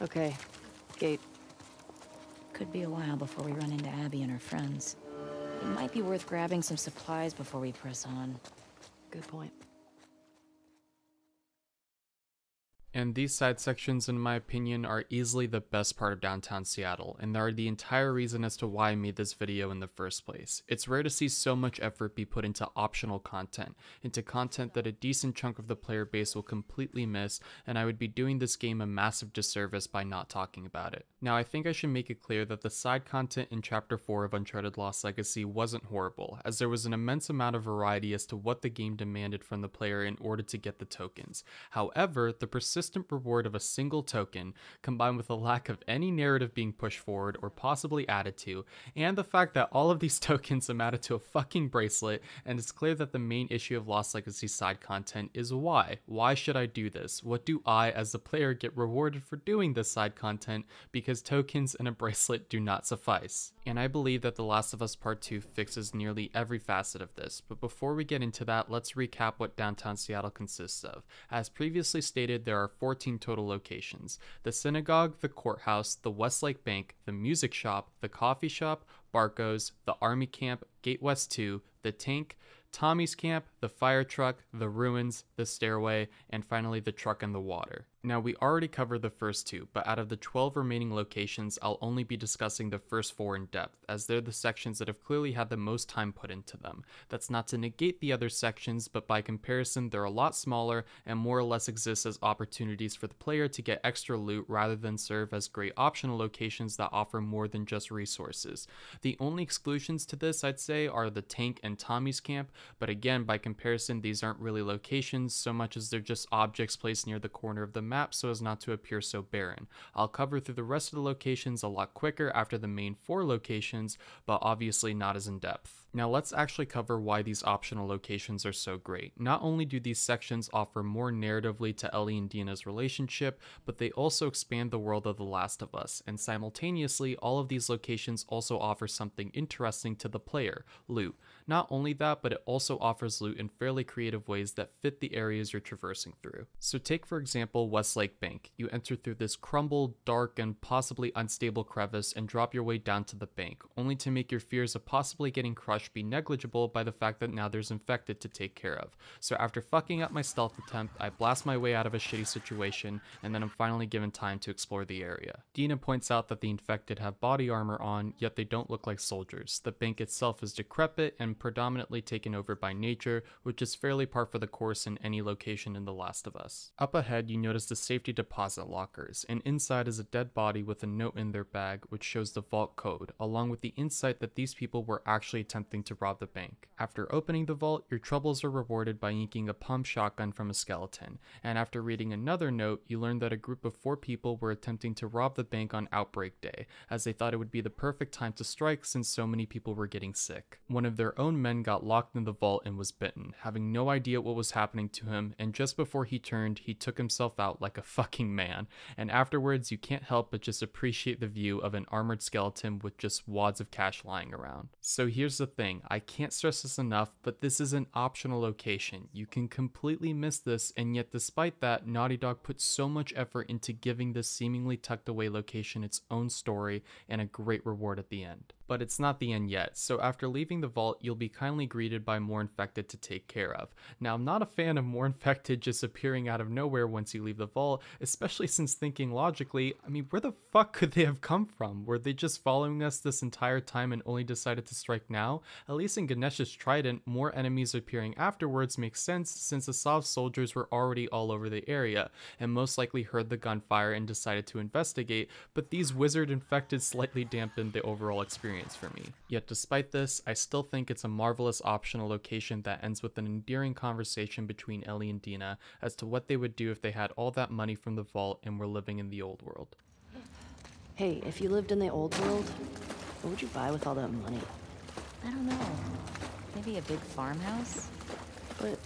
Okay, gate. Could be a while before we run into Abby and her friends. It might be worth grabbing some supplies before we press on. Good point. And these side sections, in my opinion, are easily the best part of downtown Seattle, and they are the entire reason as to why I made this video in the first place. It's rare to see so much effort be put into optional content, into content that a decent chunk of the player base will completely miss, and I would be doing this game a massive disservice by not talking about it. Now, I think I should make it clear that the side content in Chapter 4 of Uncharted Lost Legacy wasn't horrible, as there was an immense amount of variety as to what the game demanded from the player in order to get the tokens. However, the persistent reward of a single token, combined with a lack of any narrative being pushed forward or possibly added to, and the fact that all of these tokens amounted to a fucking bracelet, and it's clear that the main issue of Lost Legacy side content is why. Why should I do this? What do I, as the player, get rewarded for doing this side content, because tokens and a bracelet do not suffice? And I believe that The Last of Us Part 2 fixes nearly every facet of this, but before we get into that, let's recap what downtown Seattle consists of. As previously stated, there are 14 total locations: the synagogue, the courthouse, the Westlake Bank, the music shop, the coffee shop, Barco's, the army camp, Gate West 2, the tank, Tommy's camp, the fire truck, the ruins, the stairway, and finally the truck in the water. Now, we already covered the first two, but out of the 12 remaining locations, I'll only be discussing the first 4 in depth, as they're the sections that have clearly had the most time put into them. That's not to negate the other sections, but by comparison, they're a lot smaller and more or less exist as opportunities for the player to get extra loot rather than serve as great optional locations that offer more than just resources. The only exclusions to this, I'd say, are the tank and Tommy's camp, but again, by comparison, these aren't really locations so much as they're just objects placed near the corner of the map so as not to appear so barren. I'll cover through the rest of the locations a lot quicker after the main 4 locations, but obviously not as in depth. Now let's actually cover why these optional locations are so great. Not only do these sections offer more narratively to Ellie and Dina's relationship, but they also expand the world of The Last of Us, and simultaneously all of these locations also offer something interesting to the player: loot. Not only that, but it also offers loot in fairly creative ways that fit the areas you're traversing through. So take for example Westlake Bank. You enter through this crumbled, dark, and possibly unstable crevice and drop your way down to the bank, only to make your fears of possibly getting crushed rush be negligible by the fact that now there's infected to take care of. So after fucking up my stealth attempt, I blast my way out of a shitty situation, and then I'm finally given time to explore the area. Dina points out that the infected have body armor on, yet they don't look like soldiers. The bank itself is decrepit and predominantly taken over by nature, which is fairly par for the course in any location in The Last of Us. Up ahead, you notice the safety deposit lockers, and inside is a dead body with a note in their bag which shows the vault code, along with the insight that these people were actually attempting to rob the bank. After opening the vault, your troubles are rewarded by yanking a pump shotgun from a skeleton, and after reading another note, you learn that a group of 4 people were attempting to rob the bank on Outbreak Day, as they thought it would be the perfect time to strike since so many people were getting sick. One of their own men got locked in the vault and was bitten, having no idea what was happening to him, and just before he turned, he took himself out like a fucking man, and afterwards you can't help but just appreciate the view of an armored skeleton with just wads of cash lying around. So here's the thing, I can't stress this enough, but this is an optional location. You can completely miss this, and yet despite that, Naughty Dog put so much effort into giving this seemingly tucked away location its own story and a great reward at the end. But it's not the end yet, so after leaving the vault, you'll be kindly greeted by more infected to take care of. Now, I'm not a fan of more infected just appearing out of nowhere once you leave the vault, especially since thinking logically, I mean, where the fuck could they have come from? Were they just following us this entire time and only decided to strike now? At least in Ganesh's Trident, more enemies appearing afterwards makes sense since Asav's soldiers were already all over the area, and most likely heard the gunfire and decided to investigate, but these wizard infected slightly dampened the overall experience for me. Yet despite this, I still think it's a marvelous optional location that ends with an endearing conversation between Ellie and Dina as to what they would do if they had all that money from the vault and were living in the old world. Hey, if you lived in the old world, what would you buy with all that money? I don't know. Maybe a big farmhouse? But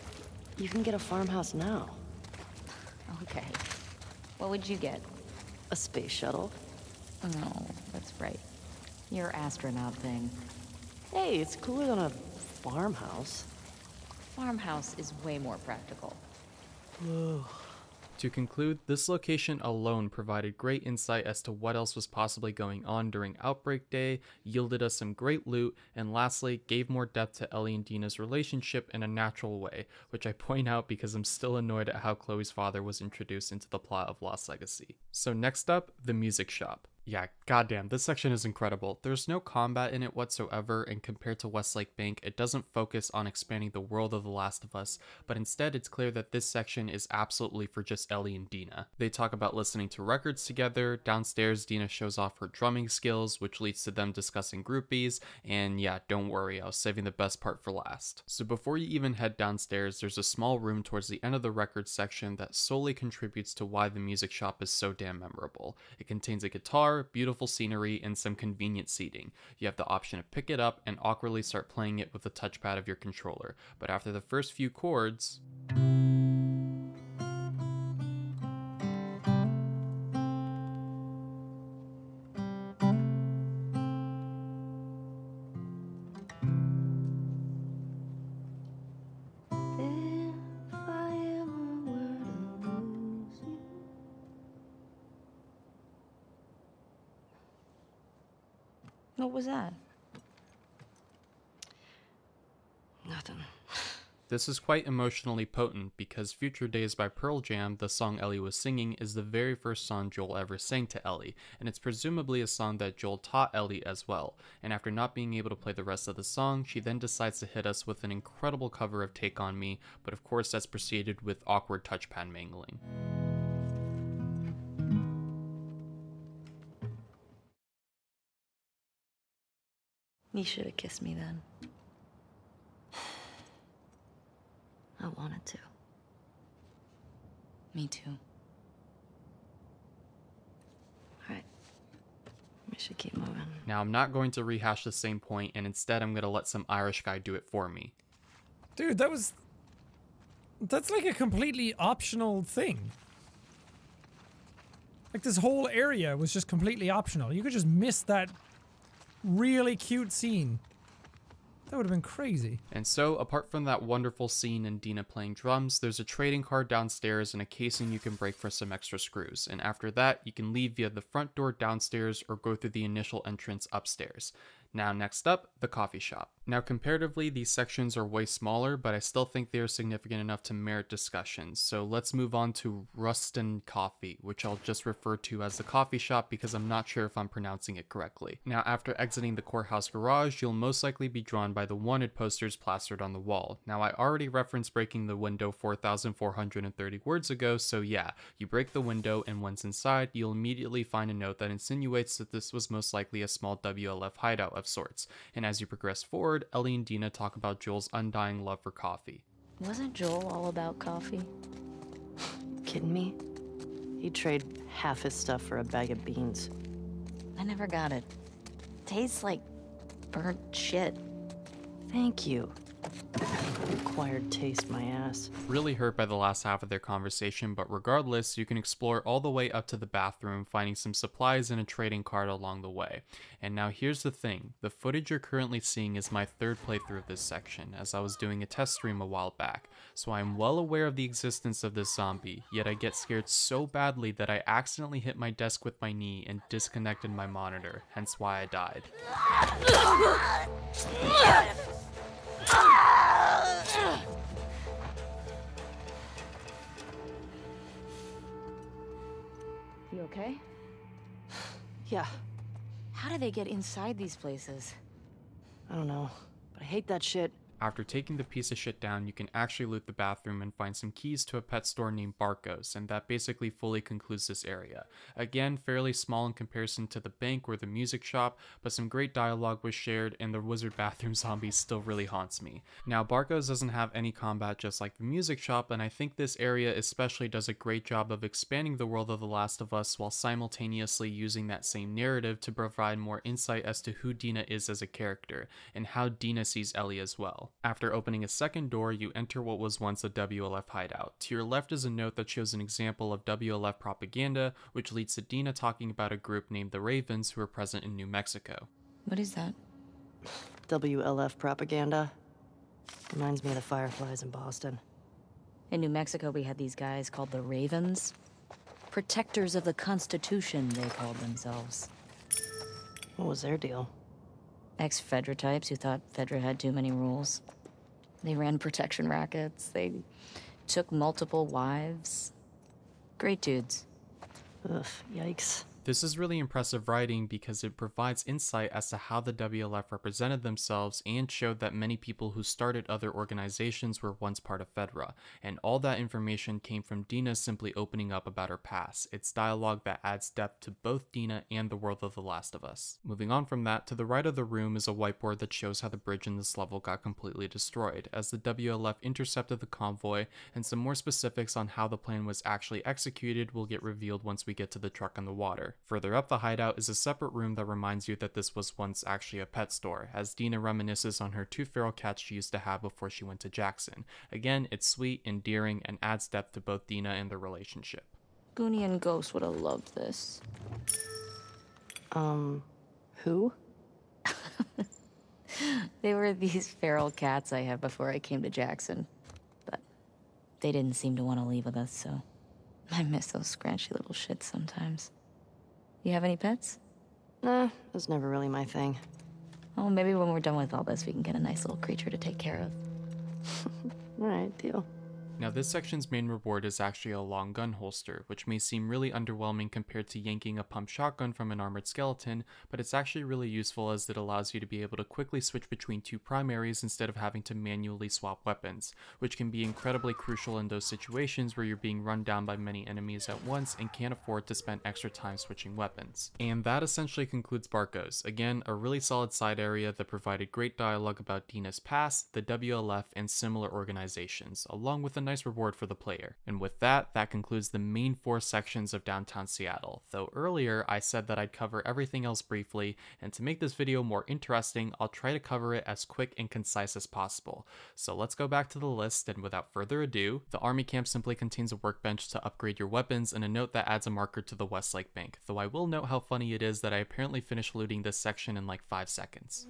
you can get a farmhouse now. Okay. What would you get? A space shuttle. No, that's right. Your astronaut thing. Hey, it's cooler than a farmhouse. Farmhouse is way more practical. To conclude, this location alone provided great insight as to what else was possibly going on during Outbreak Day, yielded us some great loot, and lastly, gave more depth to Ellie and Dina's relationship in a natural way, which I point out because I'm still annoyed at how Chloe's father was introduced into the plot of Lost Legacy. So next up, the music shop. Yeah, goddamn, this section is incredible. There's no combat in it whatsoever, and compared to Westlake Bank, it doesn't focus on expanding the world of The Last of Us, but instead it's clear that this section is absolutely for just Ellie and Dina. They talk about listening to records together, downstairs Dina shows off her drumming skills, which leads to them discussing groupies, and yeah, don't worry, I was saving the best part for last. So before you even head downstairs, there's a small room towards the end of the records section that solely contributes to why the music shop is so damn memorable. It contains a guitar, beautiful scenery, and some convenient seating. You have the option to pick it up and awkwardly start playing it with the touchpad of your controller, but after the first few chords, What was that? Nothing. this is quite emotionally potent because Future Days by Pearl Jam, the song Ellie was singing, is the very first song Joel ever sang to Ellie, and it's presumably a song that Joel taught Ellie as well, and after not being able to play the rest of the song, she then decides to hit us with an incredible cover of Take On Me, but of course that's preceded with awkward touchpad mangling. You should have kissed me then. I wanted to. Me too. Alright. We should keep moving. Now I'm not going to rehash the same point, and instead I'm going to let some Irish guy do it for me. Dude, that's like a completely optional thing. Like this whole area was just completely optional. You could just miss that really cute scene. That would have been crazy. And so, apart from that wonderful scene and Dina playing drums, there's a trading card downstairs and a casing you can break for some extra screws. And after that, you can leave via the front door downstairs or go through the initial entrance upstairs. Now next up, the coffee shop. Now comparatively, these sections are way smaller, but I still think they are significant enough to merit discussion. So let's move on to Rustin Coffee, which I'll just refer to as the coffee shop because I'm not sure if I'm pronouncing it correctly. Now after exiting the courthouse garage, you'll most likely be drawn by the wanted posters plastered on the wall. Now I already referenced breaking the window 4,430 words ago, so yeah, you break the window and once inside, you'll immediately find a note that insinuates that this was most likely a small WLF hideout of sorts. And as you progress forward, Ellie and Dina talk about Joel's undying love for coffee. Wasn't Joel all about coffee? Kidding me? He'd trade half his stuff for a bag of beans. I never got it. Tastes like burnt shit. Thank you. Acquired taste, my ass. Really hurt by the last half of their conversation, but regardless, you can explore all the way up to the bathroom, finding some supplies and a trading card along the way. And now here's the thing, the footage you're currently seeing is my third playthrough of this section, as I was doing a test stream a while back, so I am well aware of the existence of this zombie, yet I get scared so badly that I accidentally hit my desk with my knee and disconnected my monitor, hence why I died. You okay? Yeah. How do they get inside these places? I don't know, but I hate that shit. After taking the piece of shit down, you can actually loot the bathroom and find some keys to a pet store named Barco's, and that basically fully concludes this area. Again, fairly small in comparison to the bank or the music shop, but some great dialogue was shared, and the wizard bathroom zombie still really haunts me. Now, Barco's doesn't have any combat just like the music shop, and I think this area especially does a great job of expanding the world of The Last of Us while simultaneously using that same narrative to provide more insight as to who Dina is as a character, and how Dina sees Ellie as well. After opening a second door, you enter what was once a WLF hideout. To your left is a note that shows an example of WLF propaganda, which leads to Dina talking about a group named the Ravens who are present in New Mexico. What is that? WLF propaganda. Reminds me of the Fireflies in Boston. In New Mexico, we had these guys called the Ravens. Protectors of the Constitution, they called themselves. What was their deal? Ex-Fedra types who thought Fedra had too many rules. They ran protection rackets. They took multiple wives. Great dudes. Ugh, yikes. This is really impressive writing because it provides insight as to how the WLF represented themselves and showed that many people who started other organizations were once part of Fedra, and all that information came from Dina simply opening up about her past. It's dialogue that adds depth to both Dina and the world of The Last of Us. Moving on from that, to the right of the room is a whiteboard that shows how the bridge in this level got completely destroyed, as the WLF intercepted the convoy, and some more specifics on how the plan was actually executed will get revealed once we get to the truck on the water. Further up the hideout is a separate room that reminds you that this was once actually a pet store, as Dina reminisces on her 2 feral cats she used to have before she went to Jackson. Again, it's sweet, endearing, and adds depth to both Dina and their relationship. Goonie and Ghost would have loved this. Who? They were these feral cats I had before I came to Jackson. But they didn't seem to want to leave with us, so I miss those scratchy little shits sometimes. You have any pets? Nah, that's never really my thing. Oh, maybe when we're done with all this, we can get a nice little creature to take care of. Alright, deal. Now this section's main reward is actually a long gun holster, which may seem really underwhelming compared to yanking a pump shotgun from an armored skeleton, but it's actually really useful as it allows you to be able to quickly switch between 2 primaries instead of having to manually swap weapons, which can be incredibly crucial in those situations where you're being run down by many enemies at once and can't afford to spend extra time switching weapons. And that essentially concludes Barco's. Again, a really solid side area that provided great dialogue about Dina's past, the WLF, and similar organizations, along with a nice reward for the player. And with that, that concludes the main 4 sections of downtown Seattle, though earlier I said that I'd cover everything else briefly, and to make this video more interesting, I'll try to cover it as quick and concise as possible. So let's go back to the list, and without further ado, the army camp simply contains a workbench to upgrade your weapons and a note that adds a marker to the Westlake Bank, though I will note how funny it is that I apparently finished looting this section in like 5 seconds.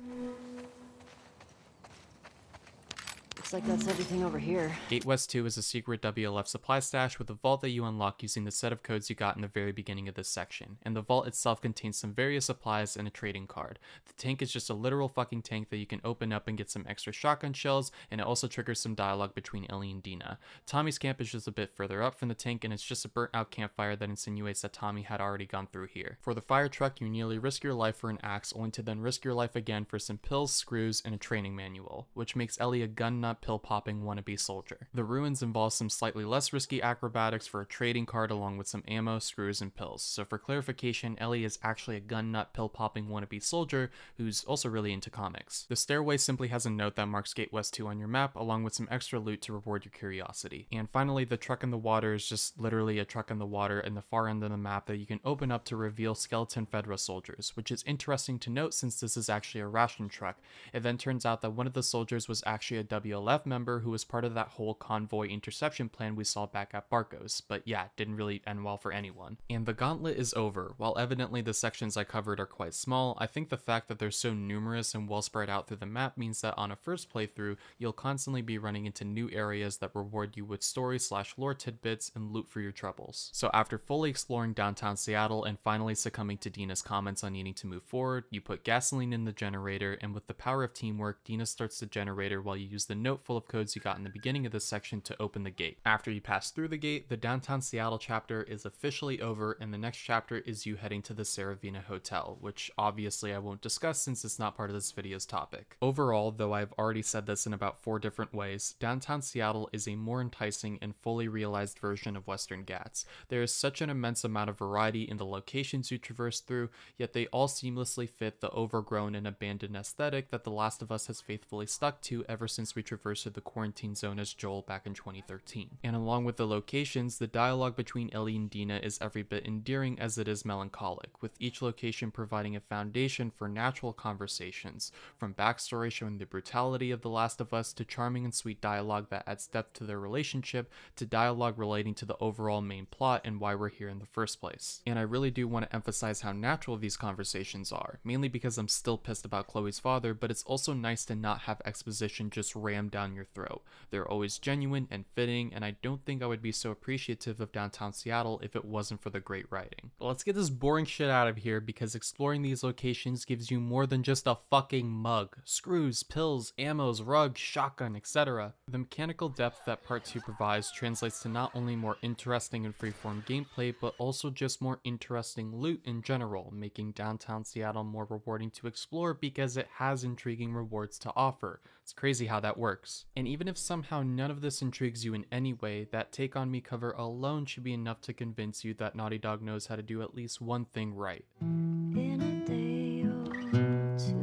Looks like that's everything over here. Gate West 2 is a secret WLF supply stash with a vault that you unlock using the set of codes you got in the very beginning of this section, and the vault itself contains some various supplies and a trading card. The tank is just a literal fucking tank that you can open up and get some extra shotgun shells, and it also triggers some dialogue between Ellie and Dina. Tommy's camp is just a bit further up from the tank, and it's just a burnt out campfire that insinuates that Tommy had already gone through here. For the fire truck, you nearly risk your life for an axe, only to then risk your life again for some pills, screws, and a training manual, which makes Ellie a gun nut pill popping wannabe soldier. The ruins involve some slightly less risky acrobatics for a trading card along with some ammo, screws, and pills. So for clarification, Ellie is actually a gun nut pill popping wannabe soldier who's also really into comics. The stairway simply has a note that marks Gate West 2 on your map along with some extra loot to reward your curiosity. And finally, the truck in the water is just literally a truck in the water in the far end of the map that you can open up to reveal skeleton Fedra soldiers, which is interesting to note since this is actually a ration truck. It then turns out that one of the soldiers was actually a WLF member who was part of that whole convoy interception plan we saw back at Barco's, but yeah, didn't really end well for anyone. And the gauntlet is over. While evidently the sections I covered are quite small, I think the fact that they're so numerous and well spread out through the map means that on a first playthrough, you'll constantly be running into new areas that reward you with story/lore tidbits and loot for your troubles. So after fully exploring downtown Seattle and finally succumbing to Dina's comments on needing to move forward, you put gasoline in the generator, and with the power of teamwork, Dina starts the generator while you use the note full of codes you got in the beginning of this section to open the gate. After you pass through the gate, the downtown Seattle chapter is officially over, and the next chapter is you heading to the Saravina Hotel, which obviously I won't discuss since it's not part of this video's topic. Overall, though I've already said this in about 4 different ways, downtown Seattle is a more enticing and fully realized version of Western Ghats. There is such an immense amount of variety in the locations you traverse through, yet they all seamlessly fit the overgrown and abandoned aesthetic that The Last of Us has faithfully stuck to ever since we traversed the quarantine zone as Joel back in 2013. And along with the locations, the dialogue between Ellie and Dina is every bit endearing as it is melancholic, with each location providing a foundation for natural conversations, from backstory showing the brutality of The Last of Us to charming and sweet dialogue that adds depth to their relationship, to dialogue relating to the overall main plot and why we're here in the first place. And I really do want to emphasize how natural these conversations are, mainly because I'm still pissed about Chloe's father, but it's also nice to not have exposition just rammed down your throat. They're always genuine and fitting, and I don't think I would be so appreciative of downtown Seattle if it wasn't for the great writing. But let's get this boring shit out of here, because exploring these locations gives you more than just a fucking mug. Screws, pills, ammos, rugs, shotgun, etc. The mechanical depth that Part 2 provides translates to not only more interesting and freeform gameplay, but also just more interesting loot in general, making downtown Seattle more rewarding to explore because it has intriguing rewards to offer. It's crazy how that works. And even if somehow none of this intrigues you in any way, that Take On Me cover alone should be enough to convince you that Naughty Dog knows how to do at least one thing right. In a day or two.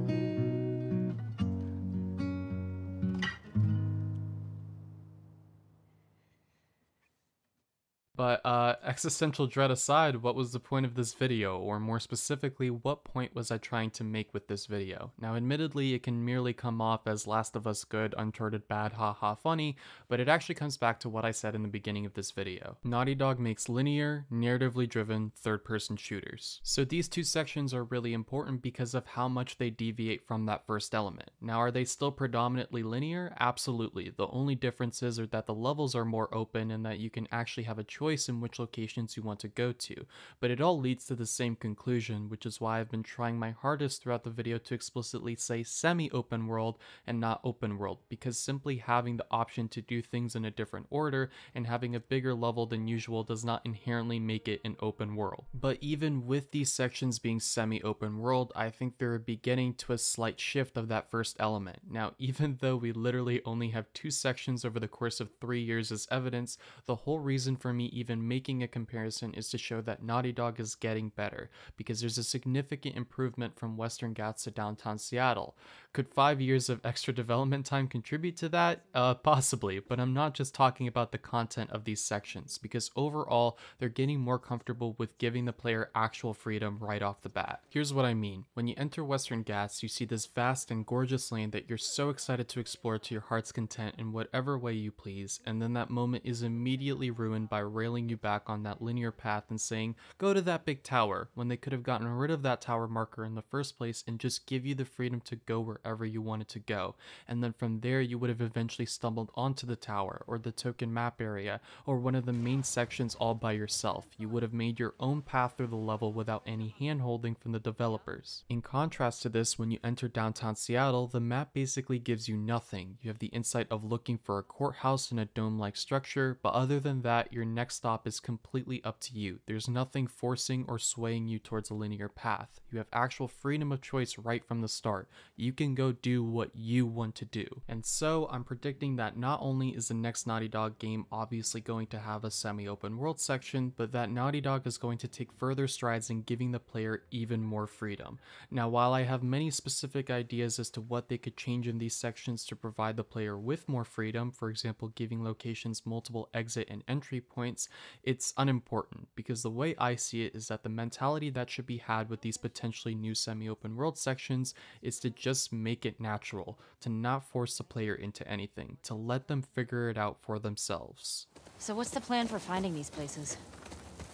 But existential dread aside, what was the point of this video? Or more specifically, what point was I trying to make with this video? Now admittedly, it can merely come off as Last of Us good, Uncharted bad, haha funny, but it actually comes back to what I said in the beginning of this video. Naughty Dog makes linear, narratively driven, third-person shooters. So these two sections are really important because of how much they deviate from that first element. Now are they still predominantly linear? Absolutely. The only differences are that the levels are more open and that you can actually have a choice in which locations you want to go to, but it all leads to the same conclusion, which is why I've been trying my hardest throughout the video to explicitly say semi-open world and not open world, because simply having the option to do things in a different order and having a bigger level than usual does not inherently make it an open world. But even with these sections being semi-open world, I think they're beginning to a slight shift of that first element. Now, even though we literally only have 2 sections over the course of 3 years as evidence, the whole reason for me even making a comparison is to show that Naughty Dog is getting better, because there's a significant improvement from Western Ghats to downtown Seattle. Could 5 years of extra development time contribute to that? Possibly, but I'm not just talking about the content of these sections, because overall, they're getting more comfortable with giving the player actual freedom right off the bat. Here's what I mean. When you enter Western Ghats, you see this vast and gorgeous land that you're so excited to explore to your heart's content in whatever way you please, and then that moment is immediately ruined by railing railing you back on that linear path and saying, go to that big tower, when they could have gotten rid of that tower marker in the first place and just give you the freedom to go wherever you wanted to go. And then from there you would have eventually stumbled onto the tower, or the token map area, or one of the main sections all by yourself. You would have made your own path through the level without any hand-holding from the developers. In contrast to this, when you enter downtown Seattle, the map basically gives you nothing. You have the insight of looking for a courthouse in a dome-like structure, but other than that, your next stop is completely up to you. There's nothing forcing or swaying you towards a linear path. You have actual freedom of choice right from the start. You can go do what you want to do. And so, I'm predicting that not only is the next Naughty Dog game obviously going to have a semi-open world section, but that Naughty Dog is going to take further strides in giving the player even more freedom. Now, while I have many specific ideas as to what they could change in these sections to provide the player with more freedom, for example giving locations multiple exit and entry points, it's unimportant, because the way I see it is that the mentality that should be had with these potentially new semi-open world sections is to just make it natural, to not force the player into anything, to let them figure it out for themselves. So what's the plan for finding these places?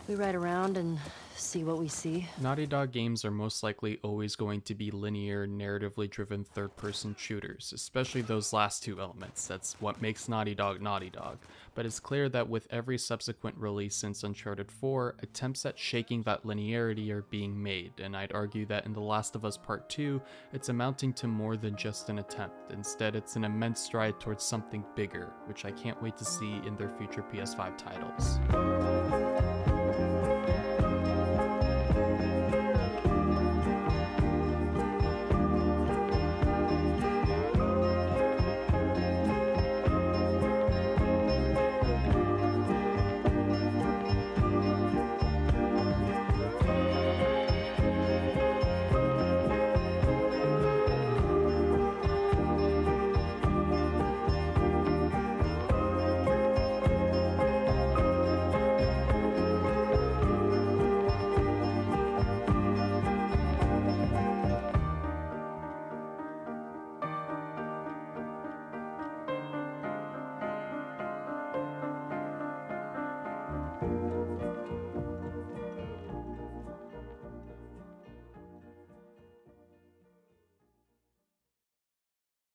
We ride around and see what we see. Naughty Dog games are most likely always going to be linear, narratively driven third-person shooters, especially those last two elements. That's what makes Naughty Dog Naughty Dog. But it's clear that with every subsequent release since Uncharted 4, attempts at shaking that linearity are being made, and I'd argue that in The Last of Us Part 2, it's amounting to more than just an attempt. Instead, it's an immense stride towards something bigger, which I can't wait to see in their future PS5 titles.